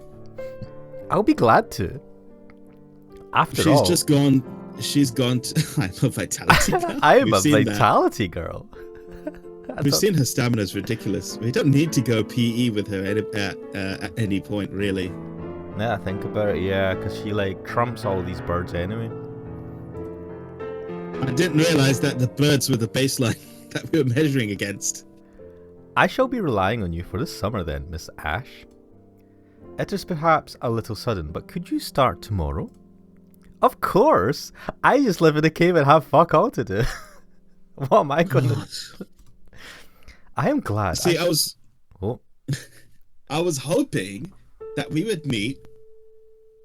A: I'll be glad to. After all,
C: she's gone to... I'm a vitality girl.
A: I am a vitality girl.
C: We've seen her stamina is ridiculous. We don't need to go PE with her at any point, really.
A: Yeah, I think about it, yeah, because she like trumps all these birds anyway.
C: I didn't realize that the birds were the baseline that we were measuring against.
A: I shall be relying on you for this summer then, Miss Ash. It is perhaps a little sudden, but could you start tomorrow? Of course! I just live in a cave and have fuck all to do. What am I going to... I am glad.
C: See, I was hoping that we would meet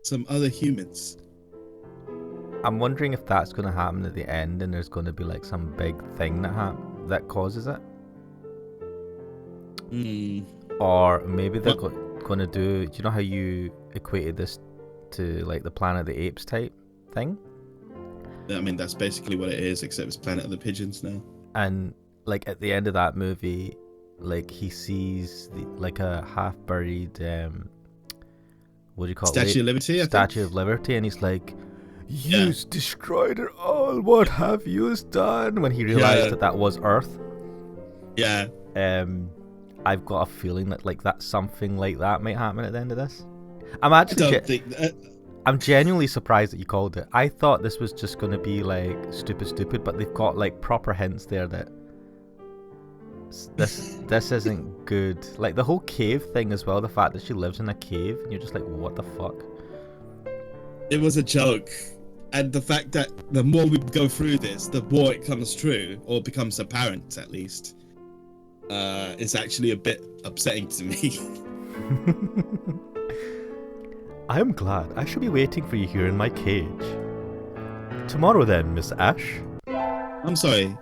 C: some other humans.
A: I'm wondering if that's going to happen at the end, and there's going to be like some big thing that causes it, or maybe they're going to do. Do you know how you equated this to like the Planet of the Apes type thing?
C: I mean, that's basically what it is, except it's Planet of the Pigeons now.
A: And like at the end of that movie, like he sees like a half buried what do you call it?
C: Statue of Liberty.
A: Statue of Liberty, and he's like, "You've destroyed it all. What have you done?" When he realized that was Earth.
C: Yeah.
A: I've got a feeling that like that something like that might happen at the end of this. I'm actually. I'm genuinely surprised that you called it. I thought this was just going to be like stupid, but they've got like proper hints there that this isn't good. Like the whole cave thing as well, the fact that she lives in a cave, and you're just like, what the fuck?
C: It was a joke. And the fact that the more we go through this, the more it comes true, or becomes apparent at least, is actually a bit upsetting to me.
A: I am glad. I shall be waiting for you here in my cage. Tomorrow then, Miss Ash.
C: I'm sorry.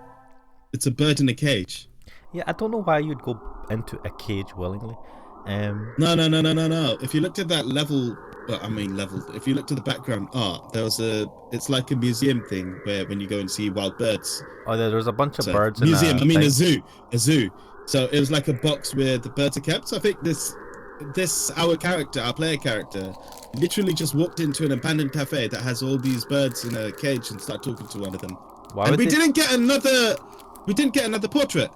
C: It's a bird in a cage.
A: Yeah, I don't know why you'd go into a cage willingly.
C: No. If you looked at that level, if you looked at the background art, it's like a museum thing where when you go and see wild birds.
A: Oh, there's a bunch of birds
C: museum,
A: in
C: a zoo. So it was like a box where the birds are kept. So I think our player character, literally just walked into an abandoned cafe that has all these birds in a cage and started talking to one of them. We didn't get another portrait.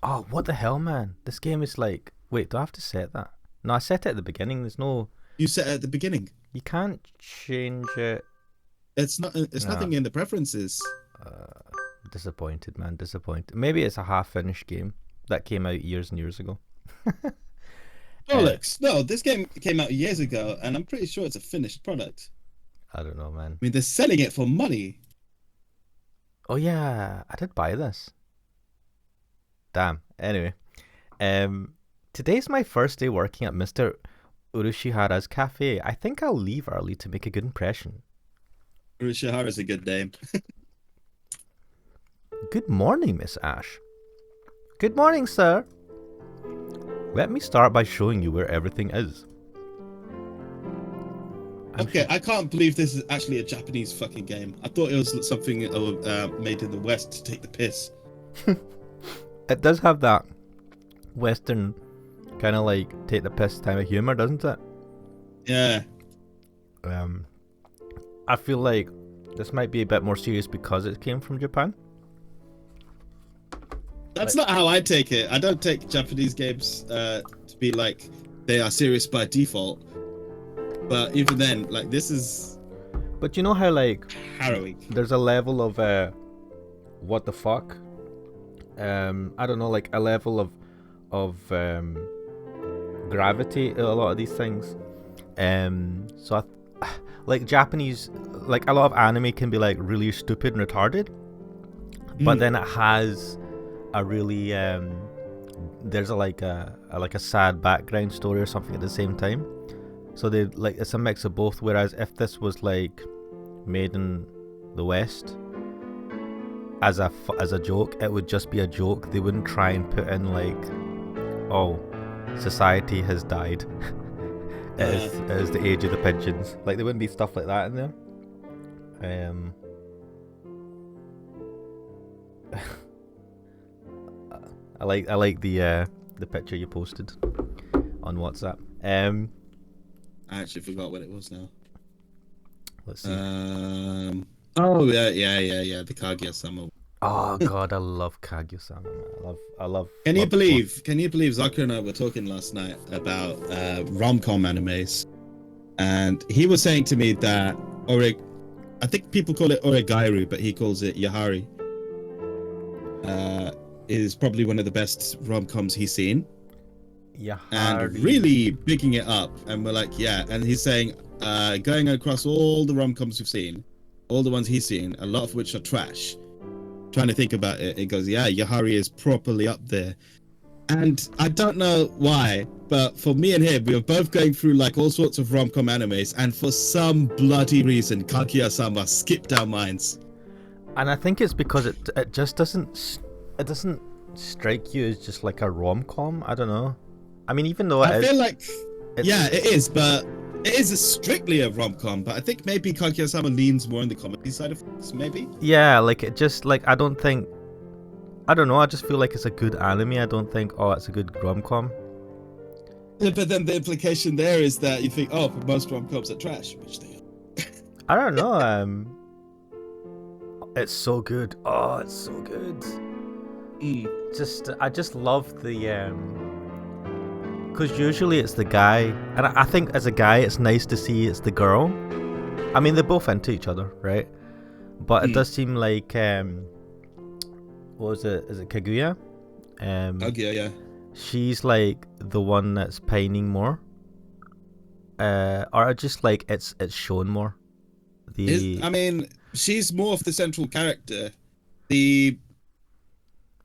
A: Oh, what the hell, man! This game is like. Wait, do I have to set that? No, I set it at the beginning. There's no.
C: You set it at the beginning.
A: You can't change it.
C: It's not. It's nothing in the preferences.
A: Disappointed, man. Disappointed. Maybe it's a half-finished game that came out years and years ago.
C: Bollocks! No, this game came out years ago, and I'm pretty sure it's a finished product.
A: I don't know, man.
C: I mean, they're selling it for money.
A: Oh yeah, I did buy this. Damn. Anyway, today's my first day working at Mr. Urushihara's cafe. I think I'll leave early to make a good impression.
C: Urushihara's a good name.
A: Good morning, Miss Ash. Good morning, sir. Let me start by showing you where everything is.
C: I can't believe this is actually a Japanese fucking game. I thought it was something made in the West to take the piss.
A: It does have that Western kind of like take the piss time of humor, doesn't it?
C: Yeah.
A: I feel like this might be a bit more serious because it came from Japan.
C: That's not how I take it. I don't take Japanese games to be like they are serious by default. But even then, like this is.
A: But you know how like
C: harrowing.
A: There's a level of what the fuck. I don't know, like a level of gravity in a lot of these things. So like Japanese, like a lot of anime can be like really stupid and retarded, but then it has a really there's like a sad background story or something at the same time. So they like it's a mix of both. Whereas if this was like made in the West as a joke, it would just be a joke. They wouldn't try and put in like, oh, society has died. It is the age of the pigeons. Like there wouldn't be stuff like that in there. I like the picture you posted on WhatsApp.
C: I actually forgot what it was now.
A: Let's see.
C: Oh yeah, the Kaguya-sama.
A: Oh god, I love Kaguya-sama, man. I love.
C: Can you believe Zakura and I were talking last night about rom-com animes, and he was saying to me that I think people call it Oregairu, but he calls it Yahari. Is probably one of the best rom-coms he's seen.
A: Yahari.
C: And really bigging it up, and we're like, yeah. And he's saying, going across all the rom-coms we've seen, all the ones he's seen, a lot of which are trash. Trying to think about it, it goes, yeah, Yahari is properly up there. And I don't know why, but for me and him, we were both going through like all sorts of rom-com animes, and for some bloody reason, Kaguya-sama skipped our minds.
A: And I think it's because it just doesn't strike you as just like a rom-com. I don't know. I mean, even though
C: I feel like, yeah, it is, but it is strictly a rom-com. But I think maybe Kaguya-sama leans more on the comedy side of things, maybe.
A: Yeah, like it just like I don't know. I just feel like it's a good anime. I don't think it's a good rom-com.
C: Yeah, but then the implication there is that you think, oh, most rom-coms are trash, which they are.
A: I don't know. It's so good. Oh, it's so good. I just love the because usually it's the guy, and I think as a guy it's nice to see it's the girl. I mean, they're both into each other, right? But it does seem like what was it? Is it Kaguya?
C: Kaguya, yeah.
A: She's like the one that's pining more, or just like it's shown more.
C: I mean, she's more of the central character. The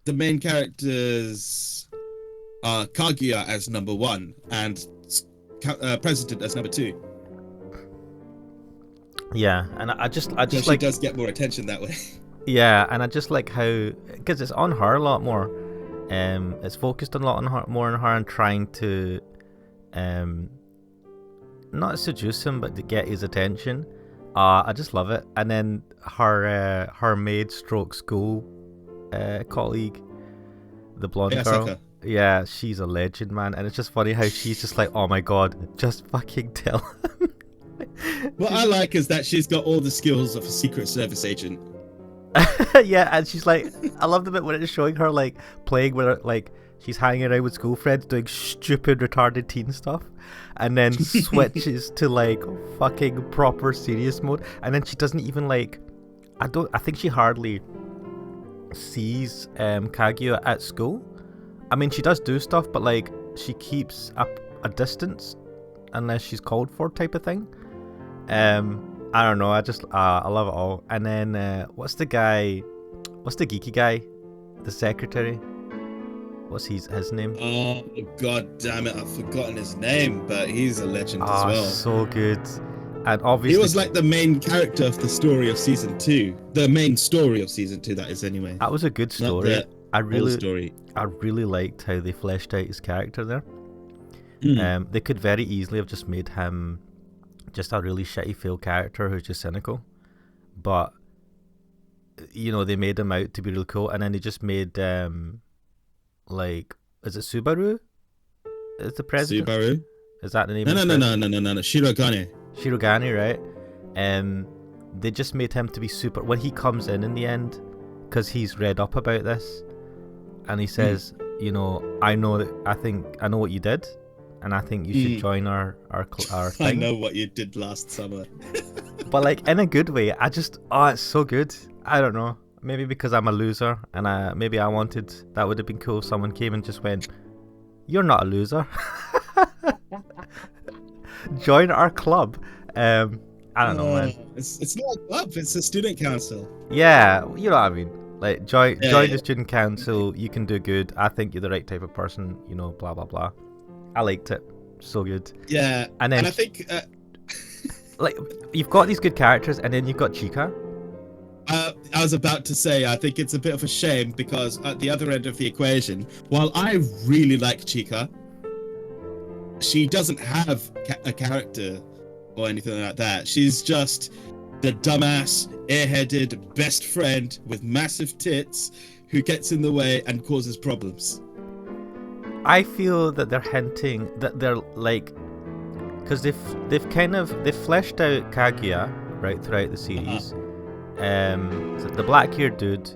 C: main characters are Kaguya as number 1 and President as number 2.
A: Yeah, and I just
C: So
A: like
C: she does get more attention that way.
A: Yeah, and I just like how, because it's on her a lot more. It's focused a lot on her, more on her, and trying to, not seduce him, but to get his attention. I just love it. And then her maid stroke school colleague, the blonde girl.
C: Saka.
A: Yeah, she's a legend, man. And it's just funny how she's just like, oh my god, just fucking tell him.
C: What I like is that she's got all the skills of a Secret Service agent.
A: Yeah, and she's like, I love the bit when it's showing her like playing with her, like she's hanging around with school friends doing stupid retarded teen stuff, and then switches to like fucking proper serious mode, and then she doesn't even like, I think she hardly sees Kaguya at school. I mean, she does do stuff, but like she keeps a distance unless she's called for, type of thing. I don't know. I just I love it all. And then what's the geeky guy, the secretary? What's his name?
C: Oh god damn it! I've forgotten his name, but he's a legend as well.
A: So good. And obviously
C: he was like the main character of the story of season 2. The main story of season 2, that is, anyway.
A: That was a good story. I really liked how they fleshed out his character there. They could very easily have just made him just a really shitty fail character who's just cynical, but you know, they made him out to be really cool, and then they just made like, is it Subaru is the president?
C: Subaru?
A: Is that the name?
C: No, Shirogane,
A: right? They just made him to be super when he comes in the end, because he's read up about this, and he says, you know, I know what you did, and I think you should join our thing.
C: I know what you did last summer.
A: But like in a good way. It's so good. I don't know. Maybe because I'm a loser, and maybe I wanted, that would have been cool if someone came and just went, "You're not a loser. Join our club." I don't know, man.
C: It's not a club. It's a student council.
A: Yeah, you know what I mean. Like join the student council. You can do good. I think you're the right type of person. You know, blah blah blah. I liked it. So good.
C: Yeah.
A: And then
C: I think
A: like, you've got these good characters, and then you've got Chika.
C: I was about to say, I think it's a bit of a shame because at the other end of the equation, while I really like Chika, she doesn't have a character or anything like that. She's just the dumbass, airheaded best friend with massive tits who gets in the way and causes problems.
A: I feel that they're hinting that they're like, because they've fleshed out Kaguya right throughout the series. So the black-haired dude,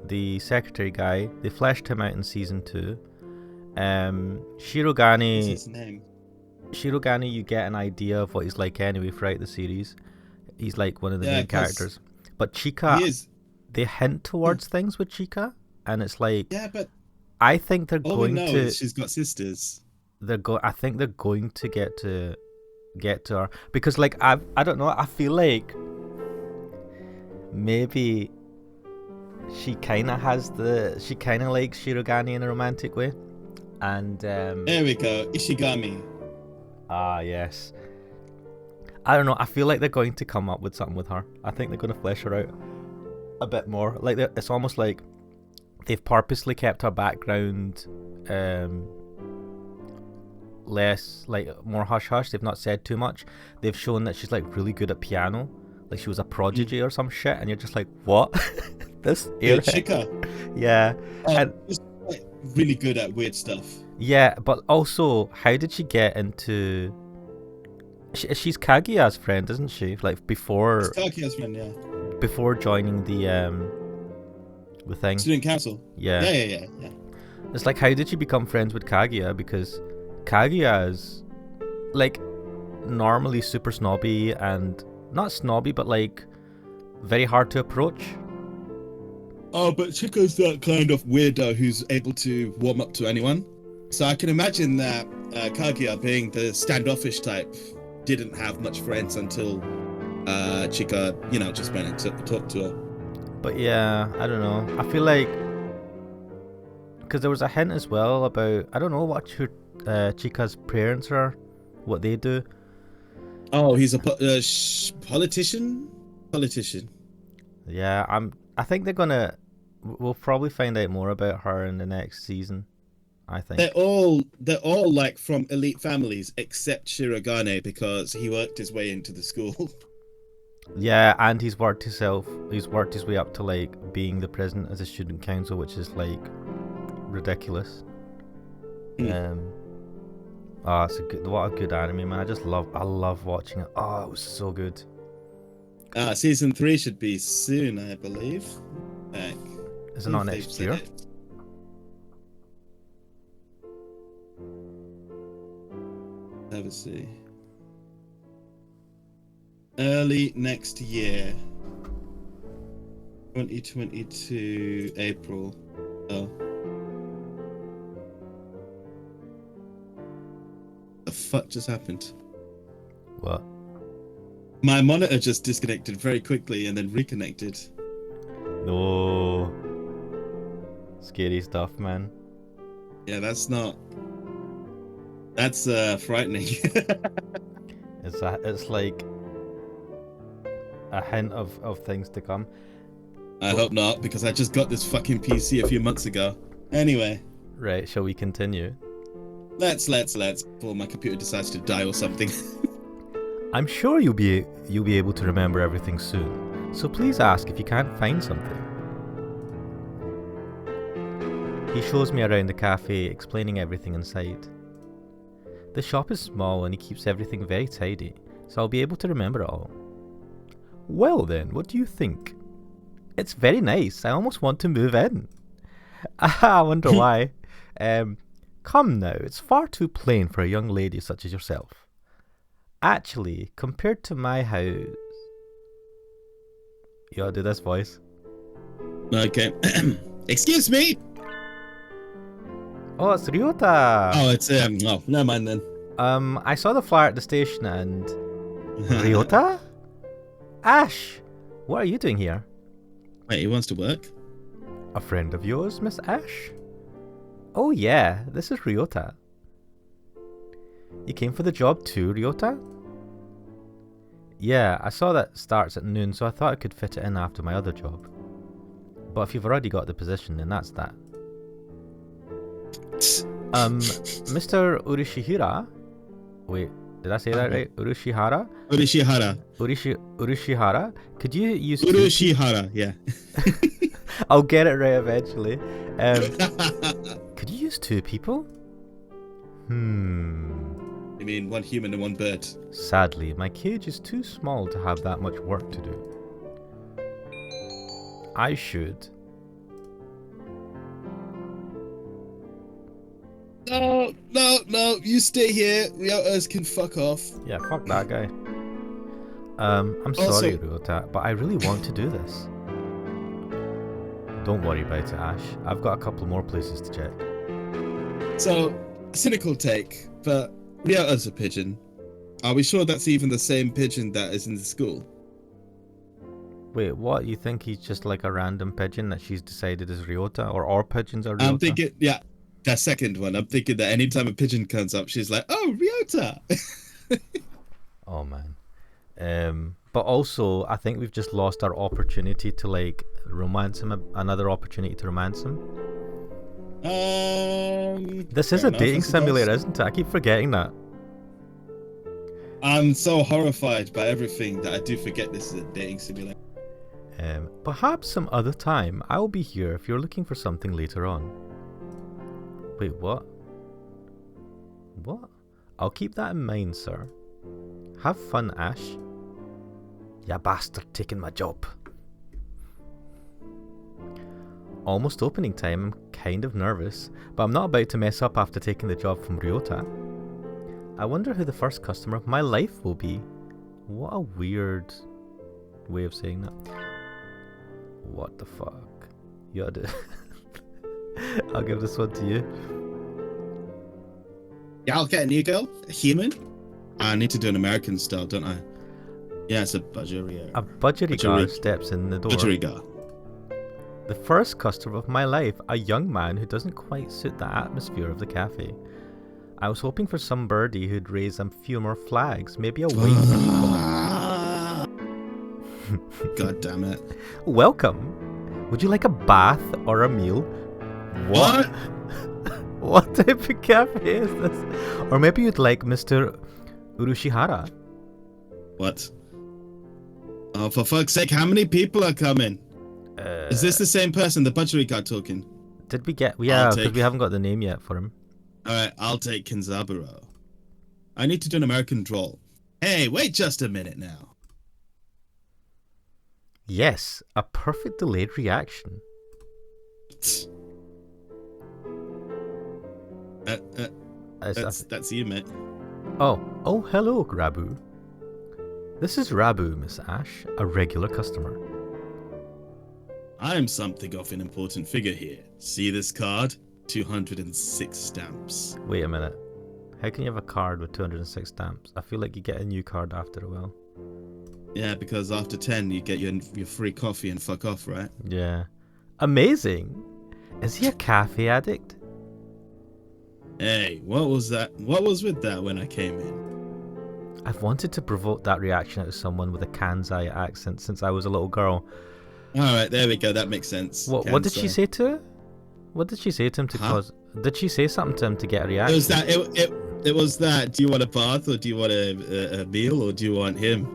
A: the secretary guy, they fleshed him out in season 2. Shirogane.
C: What's his name?
A: Shirogane, you get an idea of what he's like anyway throughout the series. He's like one of the main characters. But Chika, they hint towards things with Chika, and it's like,
C: yeah, but
A: I think they're
C: all
A: going
C: we know
A: to.
C: Is she's got sisters.
A: I think they're going to get to her, because like I don't know. I feel like maybe she kind of likes Shirogane in a romantic way. And
C: There we go, Ishigami.
A: yes. I don't know. I feel like they're going to come up with something with her. I think they're going to flesh her out a bit more. Like it's almost like they've purposely kept her background less, like more hush hush. They've not said too much. They've shown that she's like really good at piano, like she was a prodigy or some shit, and you're just like, what? This airhead.
C: Chika.
A: Yeah, and
C: She's like really good at weird stuff.
A: yeah, but also, how did she get into? She's Kaguya's friend, isn't she? Like before.
C: It's Kaguya's friend, yeah.
A: Before joining the thing.
C: Student council.
A: Yeah.
C: Yeah.
A: It's like, how did she become friends with Kaguya? Because Kaguya is like normally super snobby, and not snobby, but like very hard to approach.
C: Oh, but Chika's that kind of weirdo who's able to warm up to anyone. So I can imagine that Kaguya, being the standoffish type, didn't have much friends until Chika, just went and talked to her.
A: But yeah, I don't know. I feel like, because there was a hint as well about, I don't know what Chika's parents are, what they do.
C: Oh, he's a politician.
A: Yeah, I think we'll probably find out more about her in the next season, I think.
C: They're all like from elite families except Shirogane, because he worked his way into the school.
A: Yeah, and he's worked his way up to like being the president of the student council, which is like ridiculous. It's what a good anime, man. I love watching it. Oh, it was so good.
C: Season 3 should be soon, I believe.
A: Is it not next year?
C: Have a see. Early next year. 2022 April. Oh. The fuck just happened?
A: What?
C: My monitor just disconnected very quickly and then reconnected.
A: No. Scary stuff, man.
C: Yeah, that's frightening.
A: It's like a hint of things to come.
C: I hope not, because I just got this fucking PC a few months ago. Anyway.
A: Right, shall we continue?
C: Let's before my computer decides to die or something.
A: I'm sure you'll be able to remember everything soon. So please ask if you can't find something. He shows me around the cafe, explaining everything inside. The shop is small and he keeps everything very tidy, so I'll be able to remember it all. Well then, what do you think? It's very nice. I almost want to move in. I wonder why. Come now, it's far too plain for a young lady such as yourself. Actually, compared to my house... You gotta do this voice.
C: Okay. Excuse me!
A: Oh, it's Ryota!
C: Oh, it's, oh, never mind then.
A: I saw the flyer at the station and... Ryota? Ash! What are you doing here?
C: Wait, he wants to work?
A: A friend of yours, Miss Ash? Oh yeah, this is Ryota. You came for the job too, Ryota? Yeah, I saw that starts at noon, so I thought I could fit it in after my other job. But if you've already got the position, then that's that. Mr. Urishihara? Wait, did I say that right? Urishihara? Urishihara? Could you use...
C: Urishihara, yeah.
A: I'll get it right eventually. Could you use 2 people?
C: You mean one human and one bird?
A: Sadly, my cage is too small to have that much work to do. I should...
C: No, you stay here. Ryotas can fuck off.
A: Yeah, fuck that guy. I'm sorry, Ryota, but I really want to do this. Don't worry about it, Ash. I've got a couple more places to check.
C: So, cynical take, but Ryota's a pigeon. Are we sure that's even the same pigeon that is in the school?
A: Wait, what? You think he's just like a random pigeon that she's decided is Ryota? Or pigeons are Ryota?
C: I'm thinking, that second one. I'm thinking that anytime a pigeon comes up, she's like, "Oh, Ryota."
A: Oh man. But also, I think we've just lost our opportunity to like romance him. Another opportunity to romance him. This is
C: fair
A: a
C: enough,
A: dating
C: I suppose.
A: simulator, isn't it? I keep forgetting that.
C: I'm so horrified by everything that I do forget this is a dating simulator.
A: Perhaps some other time I'll be here if you're looking for something later on. Wait, what? What? I'll keep that in mind, sir. Have fun, Ash. Ya bastard taking my job. Almost opening time, I'm kind of nervous, but I'm not about to mess up after taking the job from Ryota. I wonder who the first customer of my life will be. What a weird way of saying that. What the fuck? You had it. I'll give this one to you.
C: Yeah, I'll get a new girl, a human. I need to do an American style, don't I? Yeah, it's a budgerigar.
A: A budgerigar steps in the door.
C: Budgerigar.
A: The first customer of my life, a young man who doesn't quite suit the atmosphere of the cafe. I was hoping for some birdie who'd raise a few more flags, maybe a white.
C: God damn it.
A: Welcome. Would you like a bath or a meal?
C: What?
A: What type of cafe is this? Or maybe you'd like Mr. Urushihara.
C: What? Oh, for fuck's sake, how many people are coming? Is this the same person, the budgerigar talking?
A: Did we get... Yeah, because we haven't got the name yet for him.
C: Alright, I'll take Kenzaburo. I need to do an American drawl. Hey, wait just a minute now.
A: Yes, a perfect delayed reaction.
C: That's you, mate.
A: Oh, hello, Rabu. This is Rabu, Miss Ash, a regular customer.
C: I'm something of an important figure here. See this card? 206 stamps.
A: Wait a minute. How can you have a card with 206 stamps? I feel like you get a new card after a while.
C: Yeah, because after 10 you get your free coffee and fuck off, right?
A: Yeah. Amazing. Is he a cafe addict?
C: Hey, what was that? What was with that when I came in?
A: I've wanted to provoke that reaction out of someone with a Kansai accent since I was a little girl.
C: Alright, there we go, that makes sense.
A: What did she say to her? What did she say to him to cause... Did she say something to him to get a reaction?
C: It was that, do you want a bath or do you want a meal or do you want him?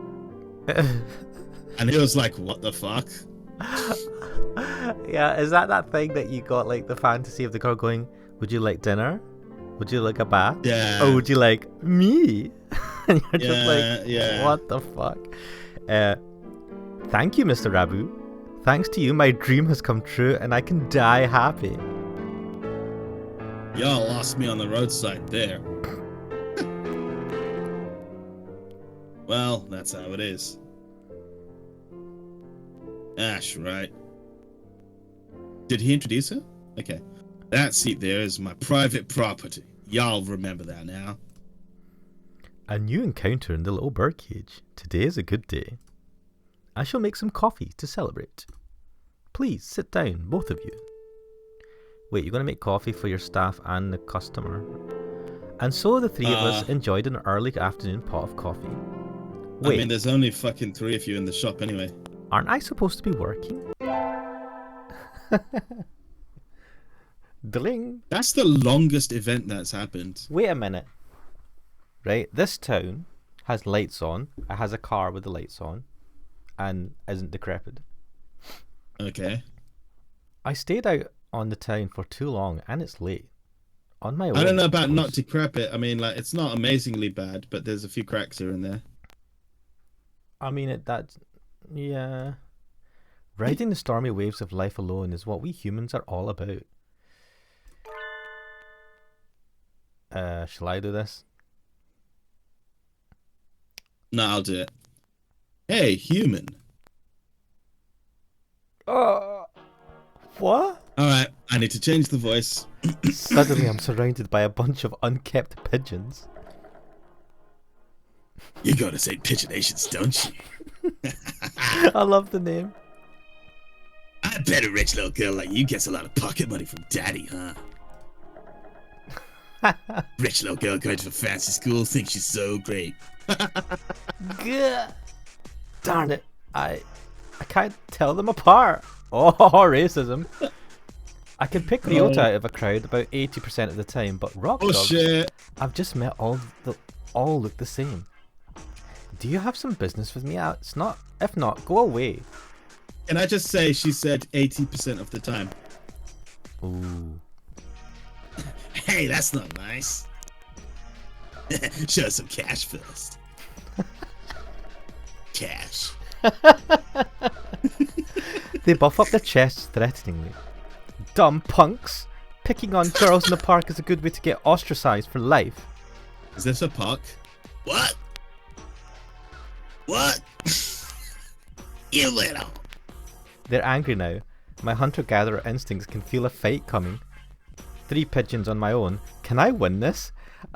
C: And he was like, what the fuck?
A: Yeah, is that thing that you got, like, the fantasy of the girl going, would you like dinner? Would you like a bath?
C: Yeah.
A: Or would you like me? And you're just like,
C: yeah.
A: what the fuck? Thank you, Mr. Rabu. Thanks to you, my dream has come true and I can die happy.
C: Y'all lost me on the roadside there. Well, that's how it is. Ash, right? Did he introduce her? Okay. That seat there is my private property. Y'all remember that now.
A: A new encounter in the little birdcage. Today is a good day. I shall make some coffee to celebrate. Please sit down, both of you. Wait, you're going to make coffee for your staff and the customer? And so the three of us enjoyed an early afternoon pot of coffee. Wait,
C: I mean, there's only fucking 3 of you in the shop anyway.
A: Aren't I supposed to be working? Dling.
C: That's the longest event that's happened.
A: Wait a minute. Right, this town has lights on. It has a car with the lights on. And isn't decrepit.
C: Okay.
A: I stayed out on the town for too long and it's late. On my own.
C: I don't know about not decrepit. I mean, like, it's not amazingly bad, but there's a few cracks here and there.
A: I mean, yeah. Riding the stormy waves of life alone is what we humans are all about. Shall I do this?
C: No, I'll do it. Hey, human.
A: What?
C: Alright, I need to change the voice.
A: Suddenly I'm surrounded by a bunch of unkept pigeons.
C: You go to St. Pigeonations, don't you?
A: I love the name.
C: I bet a rich little girl like you gets a lot of pocket money from daddy, huh? Rich little girl going to a fancy school thinks she's so great.
A: Gah. Darn it. I can't tell them apart. Oh, racism. I can pick Ryota out of a crowd about 80% of the time, but rock dogs
C: shit.
A: I've just met all look the same. Do you have some business with me? It's not. If not, go away.
C: Can I just say she said 80% of the time?
A: Ooh.
C: Hey, that's not nice. Show some cash first. Cash.
A: They buff up their chests threateningly. Dumb punks. Picking on girls in the park is a good way to get ostracized for life.
C: Is this a park? What? What? You little.
A: They're angry now. My hunter-gatherer instincts can feel a fight coming. 3 pigeons on my own. Can I win this?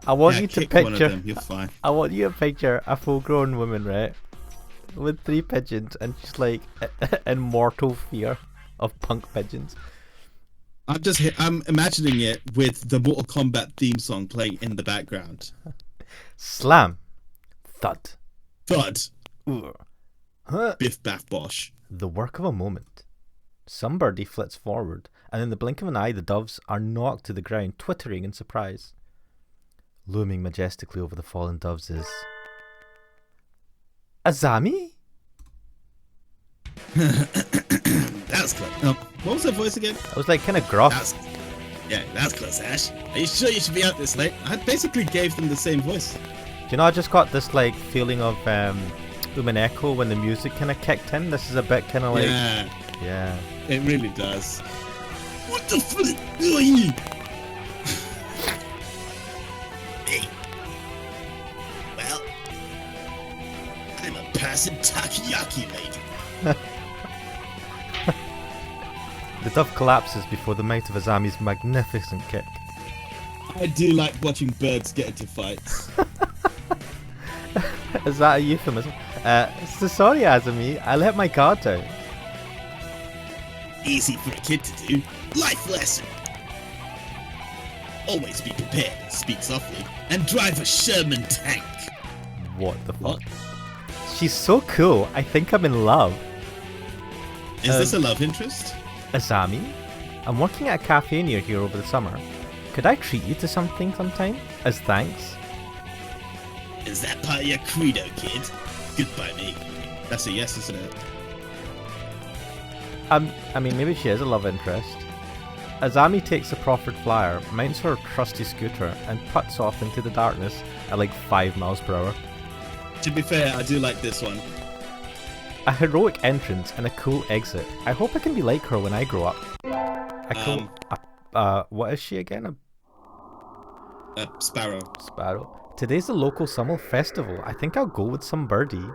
A: I want you to
C: kick
A: picture.
C: one of them. You're fine.
A: I want you to picture a full-grown woman, right, with 3 pigeons, and she's like in mortal fear of punk pigeons.
C: I'm imagining it with the Mortal Kombat theme song playing in the background.
A: Slam, thud,
C: Thud.
A: huh.
C: Biff Baff Bosh.
A: The work of a moment. Some birdie flits forward, and in the blink of an eye, the doves are knocked to the ground, twittering in surprise. Looming majestically over the fallen doves is Azami?
C: That was close. No, what was her voice again?
A: I was like kind of gruff.
C: That's close, Ash. Are you sure you should be out this late? I basically gave them the same voice.
A: Do you know, I just got this like feeling of Echo when the music kind of kicked in. This is a bit kind of like... Yeah.
C: It really does. What the fuck? Hey. Well, I'm a passing takoyaki lady.
A: The dove collapses before the might of Azami's magnificent kick.
C: I do like watching birds get into fights.
A: Is that a euphemism? So sorry, Azami. I let my guard down.
C: Easy for a kid to do. Life lesson. Always be prepared, speak softly, and drive a Sherman tank.
A: What the fuck?
C: What?
A: She's so cool. I think I'm in love.
C: Is this a love interest?
A: Azami? I'm working at a cafe near here over the summer. Could I treat you to something sometime? As thanks?
C: Is that part of your credo, kid? Goodbye, me. That's a yes, isn't it?
A: I mean, maybe she is a love interest. Azami takes the proffered flyer, mounts her trusty scooter, and puts off into the darkness at like 5 miles per hour.
C: To be fair, I do like this one.
A: A heroic entrance and a cool exit. I hope I can be like her when I grow up. What is she again?
C: A sparrow.
A: Sparrow. Today's the local summer festival. I think I'll go with some birdie.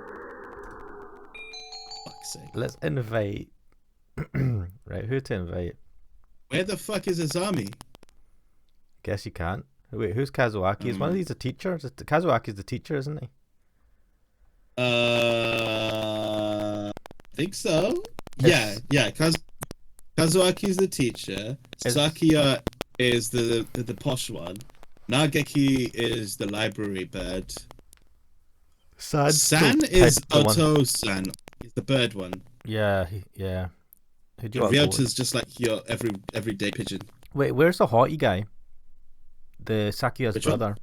C: Fuck's sake.
A: Let's invite. Right, who to invite?
C: Where the fuck is Azami?
A: Guess you can't. Wait, who's Kazuaki? Is one of these a teacher? Kazuaki's the teacher, isn't he?
C: Think so. Yeah. Kazuaki's the teacher. Sakia is the posh one. Nageki is the library bird. San is Oto-san. He's the bird one.
A: Yeah. Who do you want?
C: Ryota's just like your everyday pigeon.
A: Wait, where's the hottie guy? The Sakia's
C: Which
A: brother.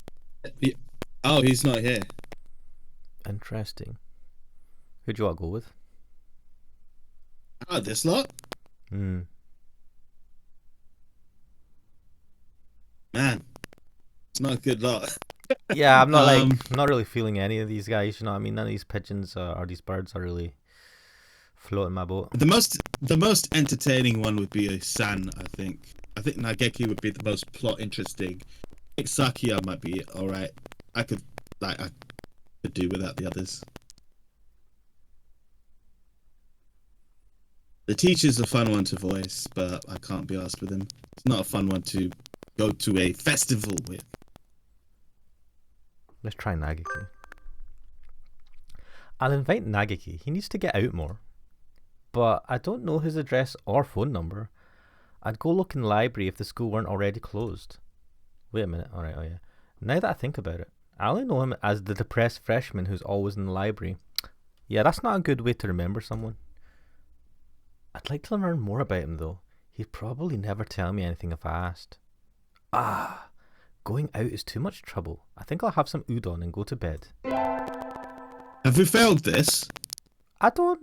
C: Oh, he's not here.
A: Interesting. Who do you want to go with?
C: Oh, this lot?
A: Hmm.
C: Man, it's not a good lot.
A: Yeah, I'm not I'm not really feeling any of these guys. You know what I mean? None of these pigeons or these birds are really floating my boat.
C: The most entertaining one would be a San. I think Nageki would be the most plot interesting. I think Sakia might be all right. I could do without the others. The teacher's a fun one to voice, but I can't be asked with him. It's not a fun one to go to a festival with.
A: Let's try Nageki. I'll invite Nageki. He needs to get out more. But I don't know his address or phone number. I'd go look in the library if the school weren't already closed. Wait a minute. All right. Oh yeah. Now that I think about it, I only know him as the depressed freshman who's always in the library. Yeah, that's not a good way to remember someone. I'd like to learn more about him though. He'd probably never tell me anything if I asked. Ah, going out is too much trouble. I think I'll have some udon and go to bed.
C: Have we failed this?
A: I don't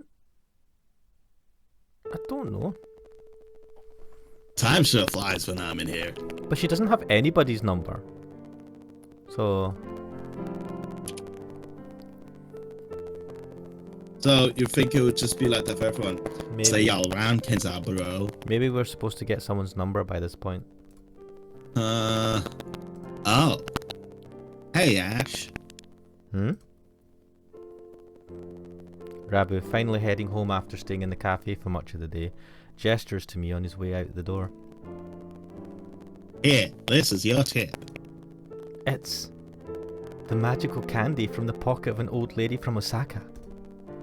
A: know.
C: Time sure flies when I'm in here.
A: But she doesn't have anybody's number. So
C: you think it would just be like that for everyone?
A: maybe,
C: Say y'all around, Kenzaburo.
A: maybe we're supposed to get someone's number by this point.
C: Oh. Hey, Ash.
A: Rabu, finally heading home after staying in the cafe for much of the day, gestures to me on his way out the door.
C: Here, this is your tip.
A: It's the magical candy from the pocket of an old lady from Osaka.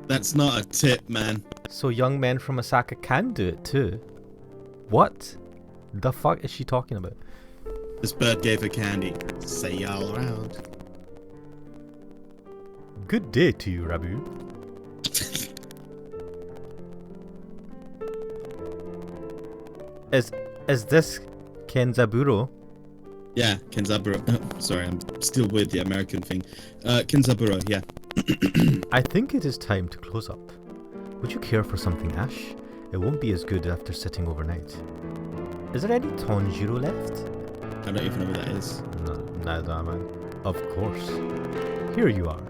C: That's not a tip, man.
A: So young men from Osaka can do it too. What the fuck is she talking about?
C: This bird gave her candy. Say y'all around.
A: Good day to you, Rabu. Is this Kenzaburo?
C: Yeah, Kenzaburo. Sorry, I'm still with the American thing. Kenzaburo, yeah.
A: I think it is time to close up. Would you care for something, Ash? It won't be as good after sitting overnight. Is there any Tanjiro left?
C: I don't even know what that is.
A: No, neither am I. Of course. Here you are.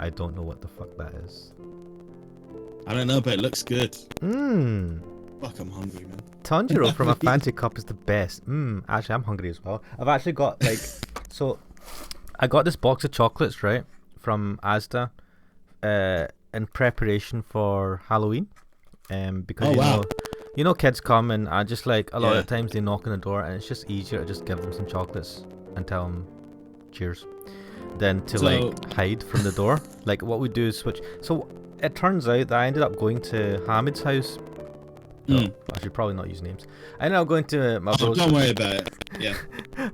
A: I don't know what the fuck that is.
C: I don't know, but it looks good.
A: Fuck,
C: I'm hungry, man.
A: Tanjiro from a fancy cup is the best. Actually, I'm hungry as well. I've actually got, like, so I got this box of chocolates, right, from Asda, in preparation for Halloween. Because you know, kids come and I just like a lot of times they knock on the door and it's just easier to just give them some chocolates and tell them cheers than to like hide from the door. Like what we do is switch. So it turns out that I ended up going to Hamid's house. I should probably not use names. I ended up going to my bro's.
C: Don't worry about it. Yeah.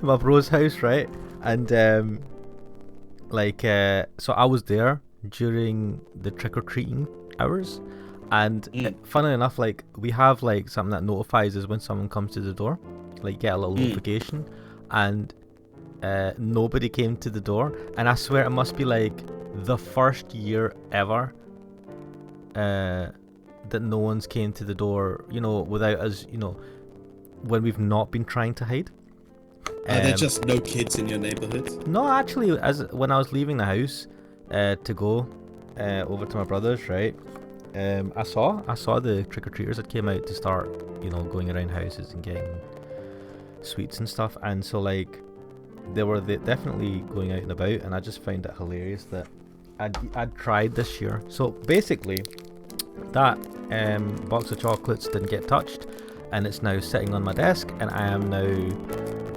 A: My bro's house, right? And so I was there during the trick-or-treating hours, and funnily enough, like we have like something that notifies us when someone comes to the door, like get a little notification, and nobody came to the door, and I swear it must be like the first year ever that no one's came to the door, you know, without us, you know, when we've not been trying to hide.
C: Are there just no kids in your neighborhood?
A: No, actually, when I was leaving the house to go over to my brother's, right, I saw the trick-or-treaters that came out to start, you know, going around houses and getting sweets and stuff, and so like they were definitely going out and about, and I just found it hilarious that I'd tried this year. So basically, that box of chocolates didn't get touched, and it's now sitting on my desk, and I am now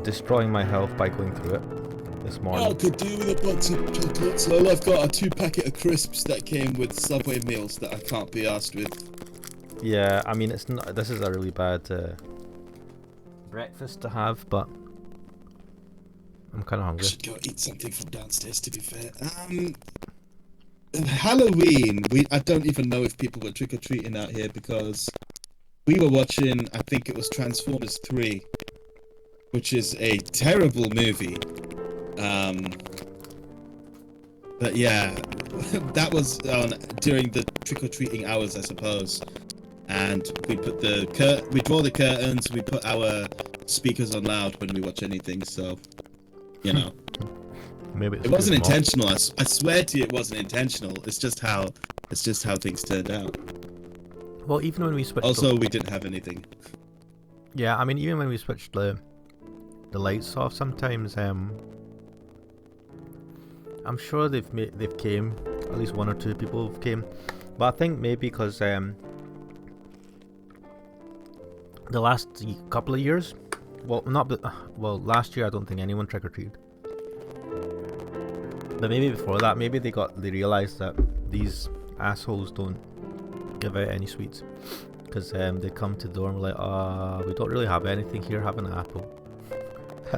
A: destroying my health by going through it this morning.
C: I could do with a box of chocolates. Well, I've got a 2-packet of crisps that came with Subway meals that I can't be asked with.
A: Yeah, I mean, it's not. This is a really bad breakfast to have, but I'm kind of hungry.
C: I should go eat something from downstairs, to be fair. Halloween, I don't even know if people were trick-or-treating out here because we were watching, I think it was Transformers 3, which is a terrible movie. But yeah, that was during the trick-or-treating hours, I suppose. And we put we draw the curtains, we put our speakers on loud when we watch anything, so, you know.
A: Maybe
C: it wasn't intentional. I swear to you, it wasn't intentional. It's just how things turned out.
A: Well, even when we switched.
C: Also, we didn't have anything.
A: Yeah, I mean, even when we switched the lights off, sometimes I'm sure they've came. At least 1 or 2 people have came, but I think maybe because the last couple of years, last year I don't think anyone trick or treated. But maybe before that, maybe they realised that these assholes don't give out any sweets. Because they come to the door and we're like, we don't really have anything here, have an apple.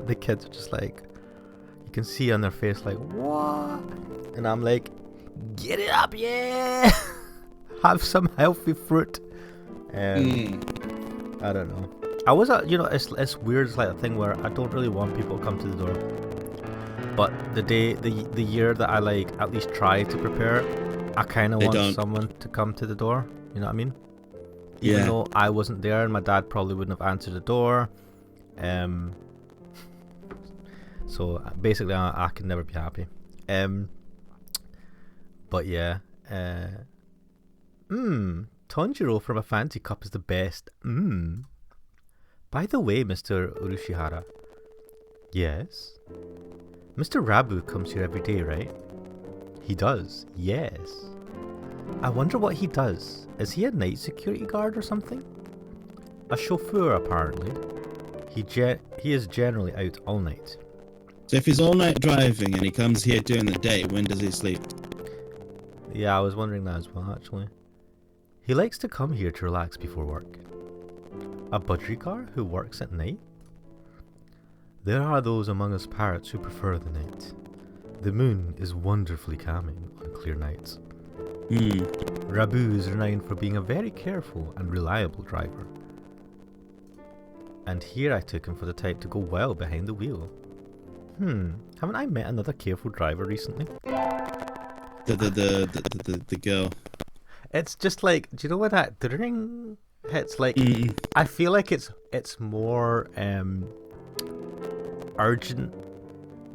A: The kids are just like, you can see on their face like, what? And I'm like, get it up, yeah. Have some healthy fruit. I don't know. I was, it's weird. It's like a thing where I don't really want people to come to the door. But the year that I like at least try to prepare, I kind of want someone to come to the door. You know what I mean? Even though I wasn't there and my dad probably wouldn't have answered the door. So basically, I can never be happy. But yeah. Tanjiro from a fancy cup is the best. By the way, Mr. Urushihara. Yes? Mr. Rabu comes here every day, right? He does, yes. I wonder what he does. Is he a night security guard or something? A chauffeur, apparently. He is generally out all night.
C: So if he's all night driving and he comes here during the day, when does he sleep?
A: Yeah, I was wondering that as well, actually. He likes to come here to relax before work. A budgergar who works at night? There are those among us parrots who prefer the night. The moon is wonderfully calming on clear nights. Rabu is renowned for being a very careful and reliable driver. And here I took him for the type to go well behind the wheel. Haven't I met another careful driver recently?
C: The girl.
A: It's just like, do you know what that ding hits? Like, I feel like it's more urgent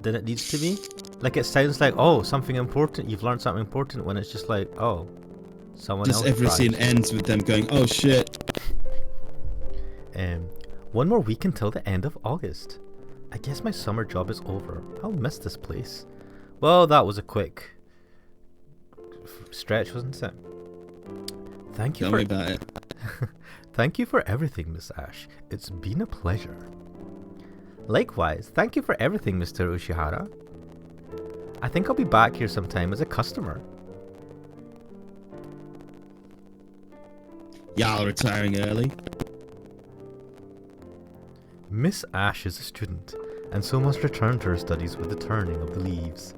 A: than it needs to be. Like, it sounds like, oh, something important. You've learned something important, when it's just like, oh, someone else.
C: Just every scene ends with them going, oh shit.
A: One more week until the end of August. I guess my summer job is over. I'll miss this place. Well, that was a quick stretch, wasn't it? Thank you.
C: Tell me about it.
A: Thank you for everything, Miss Ash. It's been a pleasure. Likewise, thank you for everything, Mr. Ushihara. I think I'll be back here sometime as a customer.
C: Y'all retiring early?
A: Miss Ash is a student, and so must return to her studies with the turning of the leaves.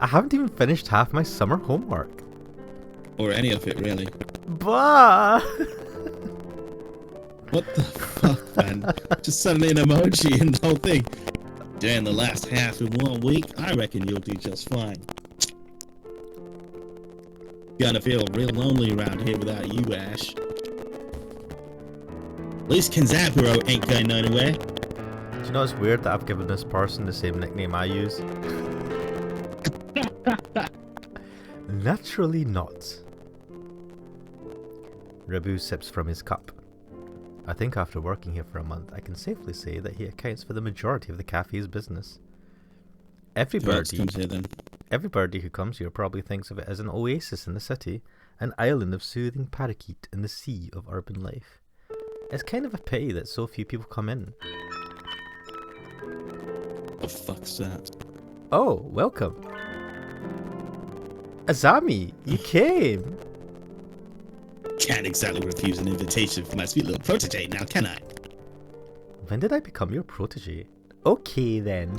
A: I haven't even finished half my summer homework.
C: Or any of it, really.
A: Bah!
C: What the fuck, man? Just suddenly an emoji and the whole thing. During the last half of 1 week, I reckon you'll do just fine. Gonna feel real lonely around here without you, Ash. At least Kenzaburo ain't going nowhere.
A: Do you know it's weird that I've given this person the same nickname I use? Naturally not. Rabu sips from his cup. I think after working here for a month, I can safely say that he accounts for the majority of the cafe's business. Every birdie who comes here probably thinks of it as an oasis in the city, an island of soothing parakeet in the sea of urban life. It's kind of a pity that so few people come in.
C: The fuck's that?
A: Oh, welcome. Azami, you came.
C: Can't exactly refuse an invitation for my sweet little protege now, can I?
A: When did I become your protege? Okay then.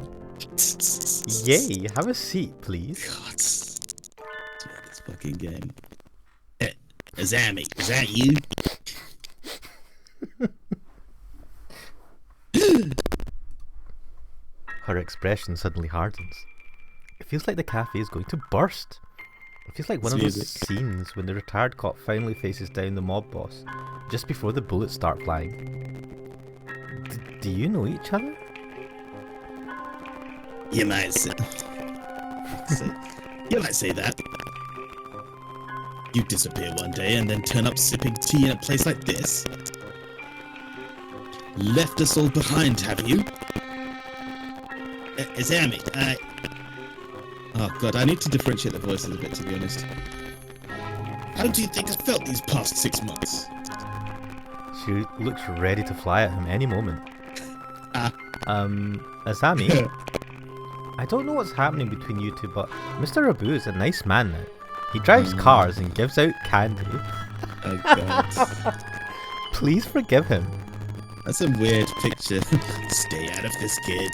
A: Yay, have a seat, please.
C: God. This fucking game. Hey, Azami, is that you?
A: Her expression suddenly hardens. It feels like the cafe is going to burst. It feels like one of those scenes when the retired cop finally faces down the mob boss, just before the bullets start flying. Do you know each other?
C: You might say that. You disappear one day and then turn up sipping tea in a place like this. Left us all behind, have you? Azami, oh god, I need to differentiate the voices a bit, to be honest. How do you think I felt these past 6 months?
A: She looks ready to fly at him any moment. Azami? I don't know what's happening between you two, but Mr. Rabu is a nice man now. He drives cars and gives out candy.
C: Oh god.
A: Please forgive him.
C: That's a weird picture. Stay out of this, kid.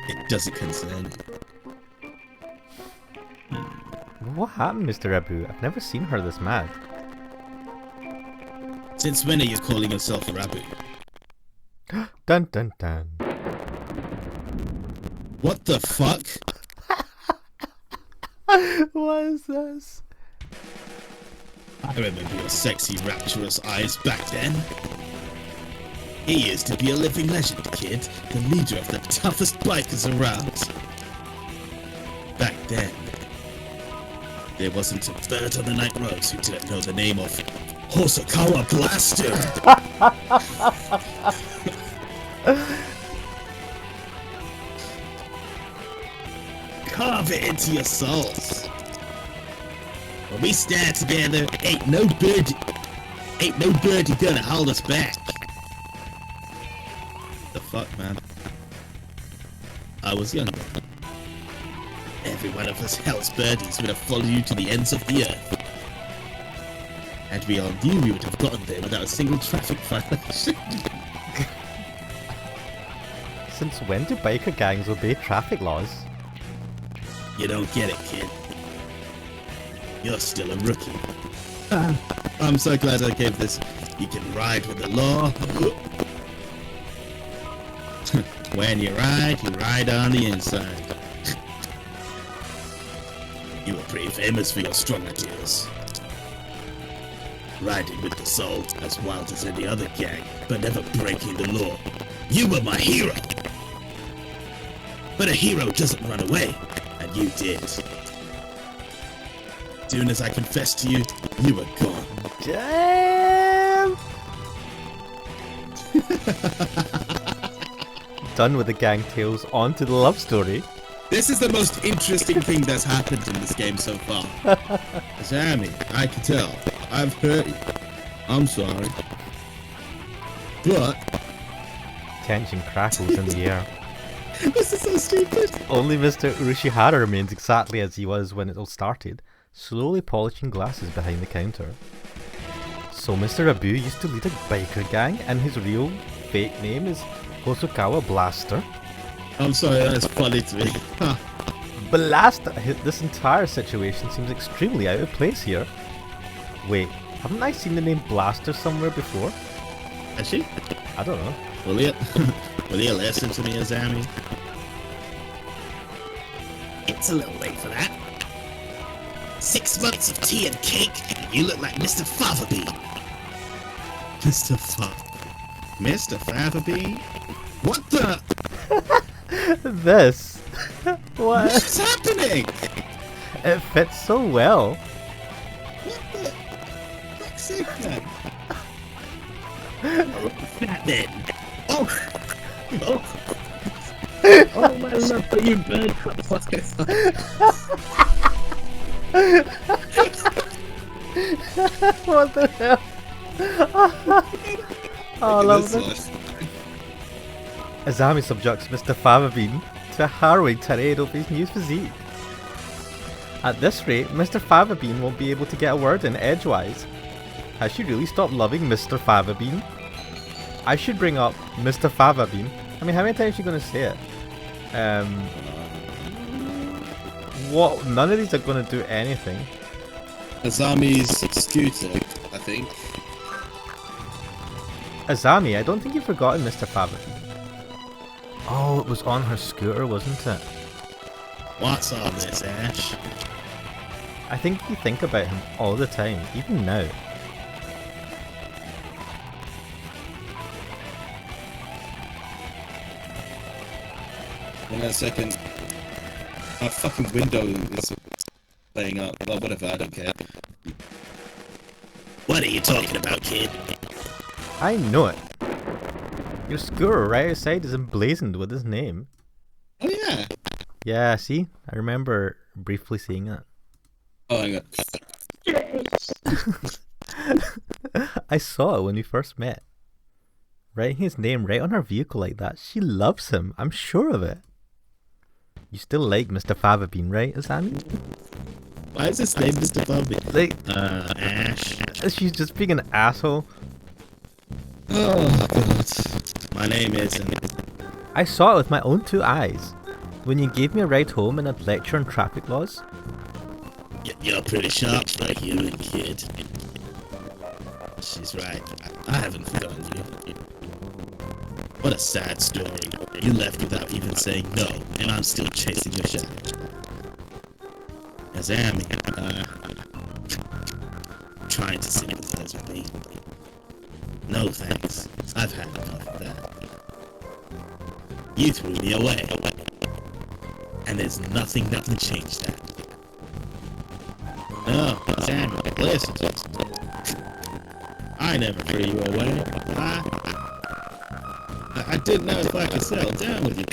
C: It doesn't concern you.
A: What happened, Mr. Abu? I've never seen her this mad.
C: Since when are you calling yourself a Rabu?
A: Dun dun dun.
C: What the fuck?
A: What is this?
C: I remember your sexy, rapturous eyes back then. He used to be a living legend, kid. The leader of the toughest bikers around. Back then, there wasn't a bird on the night roads who didn't know the name of Hosokawa Blaster. Carve it into your souls. When we stand together, ain't no birdie gonna hold us back. The fuck, man? I was younger. Every one of us hell's birdies would have followed you to the ends of the earth. And we all knew we would have gotten there without a single traffic violation.
A: Since when do biker gangs obey traffic laws?
C: You don't get it, kid. You're still a rookie. I'm so glad I gave this. You can ride with the law. When you ride on the inside. You were pretty famous for your strong ideas. Riding with the soul, as wild as any other gang, but never breaking the law. You were my hero! But a hero doesn't run away, and you did. Soon as I confessed to you, you were gone.
A: Damn! Done with the gang tales, on to the love story.
C: This is the most interesting thing that's happened in this game so far. Sammy, I can tell. I've hurt you. I'm sorry. But...
A: Tension crackles in the air.
C: This is so stupid.
A: Only Mr. Urashihara remains exactly as he was when it all started, slowly polishing glasses behind the counter. So Mr. Abu used to lead a biker gang, and his real fake name is Hosokawa Blaster.
C: I'm sorry, that's funny to me.
A: Blaster! This entire situation seems extremely out of place here. Wait, haven't I seen the name Blaster somewhere before?
C: Has she?
A: I don't know.
C: Will you listen to me, Azami? It's a little late for that. 6 months of tea and cake, and you look like Mr. Fatherbean. Mr. Fatherbean? What the?
A: This? What?
C: What's happening?
A: It fits so well.
C: What the? Fuck's sake, man. That then. Oh! Oh my love for you, bird.
A: What the hell? Oh, I love this. Azami subjects Mr. Favabean to a harrowing tirade of his new physique. At this rate, Mr. Favabean won't be able to get a word in edgewise. Has she really stopped loving Mr. Favabean? I should bring up Mr. Favabean. I mean, how many times is she going to say it? What? None of these are going to do anything.
C: Azami's scooter, I think.
A: Azami, I don't think you've forgotten Mr. Favabean. Oh, it was on her scooter, wasn't it?
C: What's all this, Ash?
A: I think you think about him all the time, even now.
C: In a second. My fucking window is playing up. Well, whatever, I don't care. What are you talking about, kid?
A: I know it. Your scooter right outside is emblazoned with his name.
C: Oh, yeah.
A: Yeah, see? I remember briefly seeing it.
C: Oh, hang on.
A: I saw it when we first met. Writing his name right on her vehicle like that. She loves him. I'm sure of it. You still like Mr. Favabean, right, Azami?
C: Why is his name Mr. Bobby?
A: Like,
C: Ash.
A: she's just being an asshole.
C: Oh god. My name isn't.
A: I saw it with my own 2 eyes when you gave me a ride home in a lecture on traffic laws.
C: You're pretty sharp for a human, kid. She's right. I haven't forgotten you. What a sad story. You left without even saying no, and I'm still chasing your shadow. As Amy, trying to sympathize with me. No thanks. I've had enough of that. You threw me away. And there's nothing that can change that. No, Samuel, listen. I never threw you away. I didn't know if I could settle down with you.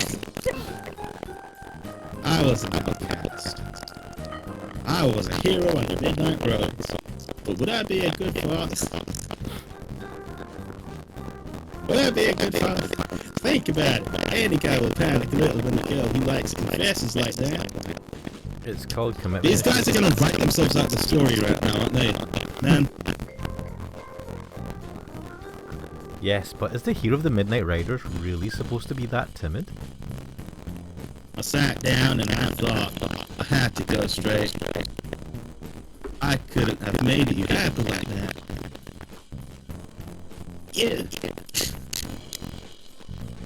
C: I was an outcast. I was a hero on the midnight roads. But would I be a good father? Would I be a good father? Think about it. Any guy will panic a little when the girl he likes confesses like that.
A: It's called commitment.
C: These guys are gonna write themselves out the story right now, aren't they? Man.
A: Yes, but is the hero of the Midnight Riders really supposed to be that timid?
C: I sat down and I thought I had to go straight. I couldn't have made you happy like that. Yeah.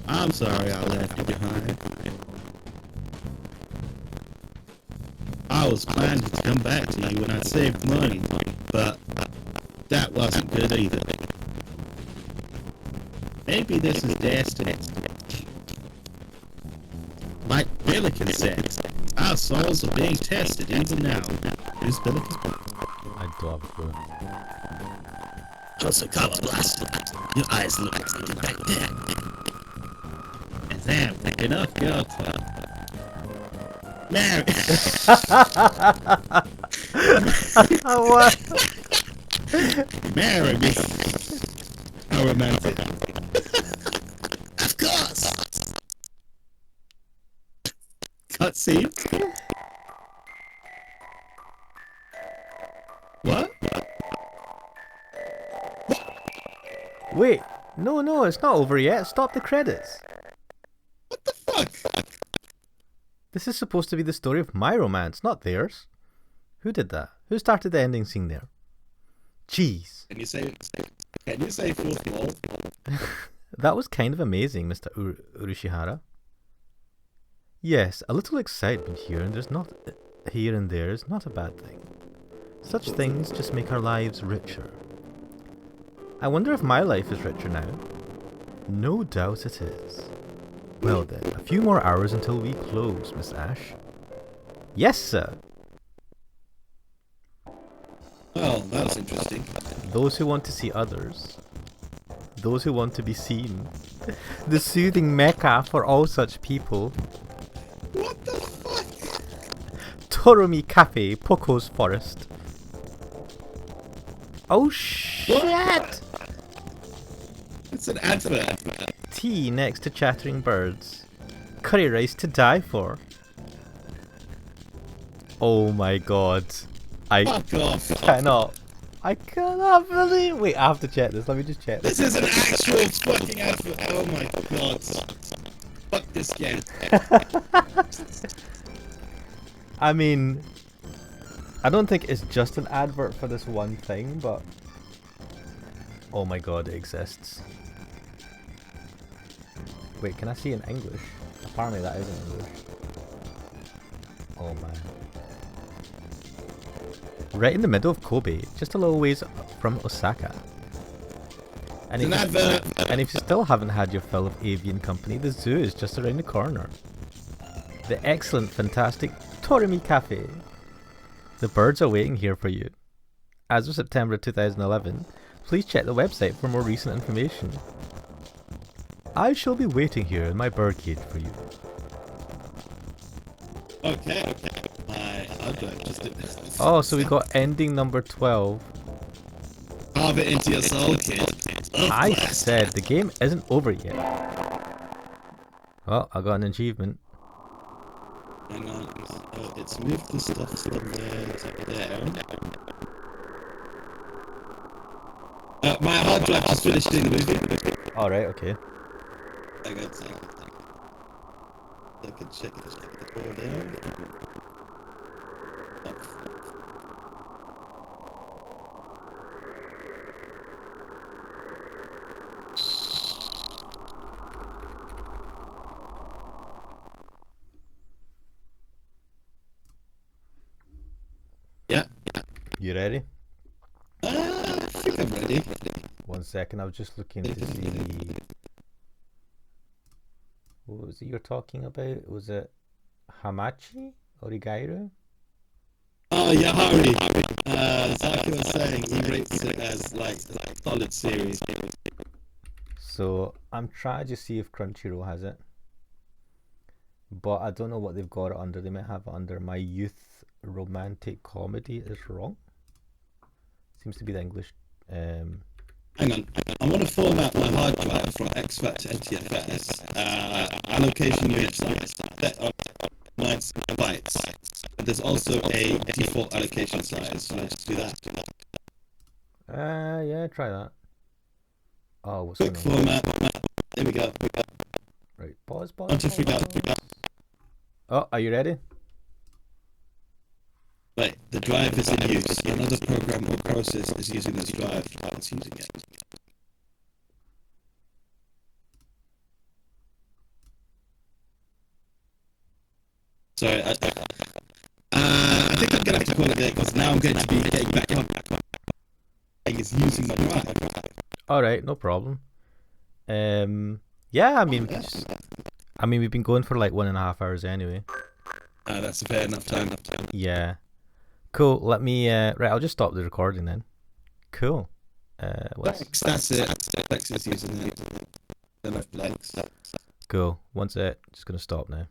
C: I'm sorry I left you behind. I was planning to come back to you when I saved money, but that wasn't good either. Maybe this is destiny. Like Billiken said, our souls are being tested even now. Who's Billiken?
A: I don't have a clue.
C: Also, color blasted. Your eyes look like something back there. And then, enough girl talk. Mary.
A: What?
C: Marry me. How romantic. Of course. Cutscene. What?
A: Wait, no, it's not over yet. Stop the credits.
C: What the fuck?
A: This is supposed to be the story of my romance, not theirs. Who did that? Who started the ending scene there? Jeez.
C: Can you say fourth wall?
A: That was kind of amazing, Mr. Urishihara. Yes, a little excitement here and there is not a bad thing. Such things just make our lives richer. I wonder if my life is richer now. No doubt it is. Well then, a few more hours until we close, Miss Ash. Yes, sir.
C: Well, that was interesting.
A: Those who want to see others. Those who want to be seen. The soothing mecca for all such people.
C: What the fuck?
A: Toromi Cafe, Poco's Forest. Oh shit!
C: It's an advert.
A: Tea next to chattering birds. Curry rice to die for. Oh my god.
C: Fuck off.
A: I cannot believe. Wait, I have to check this. Let me just check this.
C: This is an actual fucking advert. Oh my god. Fuck this game.
A: I mean, I don't think it's just an advert for this one thing, but oh my god, it exists. Wait, can I see in English? Apparently that is in English. Oh man. Right in the middle of Kobe, just a little ways from Osaka. And if you still haven't had your fill of avian company, the zoo is just around the corner. The excellent, fantastic Torimi Cafe. The birds are waiting here for you. As of September 2011, please check the website for more recent information. I shall be waiting here in my birdcage for you.
C: Okay. I'll go just do this.
A: Oh, so we got ending number 12.
C: Carve it into your soul, kid.
A: I said the game isn't over yet. Well, I got an achievement.
C: Hang on. It's moved the stuff from there to there. My hard drive just finished doing the movie.
A: All right. Okay.
C: I got some. I can check it all there. Yeah.
A: You ready?
C: I think I'm ready.
A: 1 second. I was just looking to see. What was it you're talking about? Was it Hamachi Origairu?
C: Oh, yeah, Hari. Zaki was saying he rates it as like solid series.
A: So I'm trying to see if Crunchyroll has it, but I don't know what they've got it under. They might have it under My Youth Romantic Comedy is Wrong. Seems to be the English.
C: Hang on. I want to format my hard drive from exFAT to NTFS. Allocation units set on 9 bytes. But there's also a default allocation size. So let's do that.
A: Yeah, try that. Oh, what's
C: Quick
A: going on?
C: format. There we go.
A: Right, pause.
C: Want to figure out.
A: Oh, are you ready?
C: Wait, the drive is in use. Another program or process is using this drive. It's using it. Sorry, I think I'm gonna have to call it there because now I'm going to be getting back on. It's using my drive.
A: All right, no problem. Yeah, I mean, we've been going for like 1.5 hours anyway.
C: That's a fair enough time.
A: Yeah. Cool. Let me. Right, I'll just stop the recording then. Cool.
C: Thanks. That's it. Lex is using it. Enough Lex.
A: Cool. Just gonna stop now.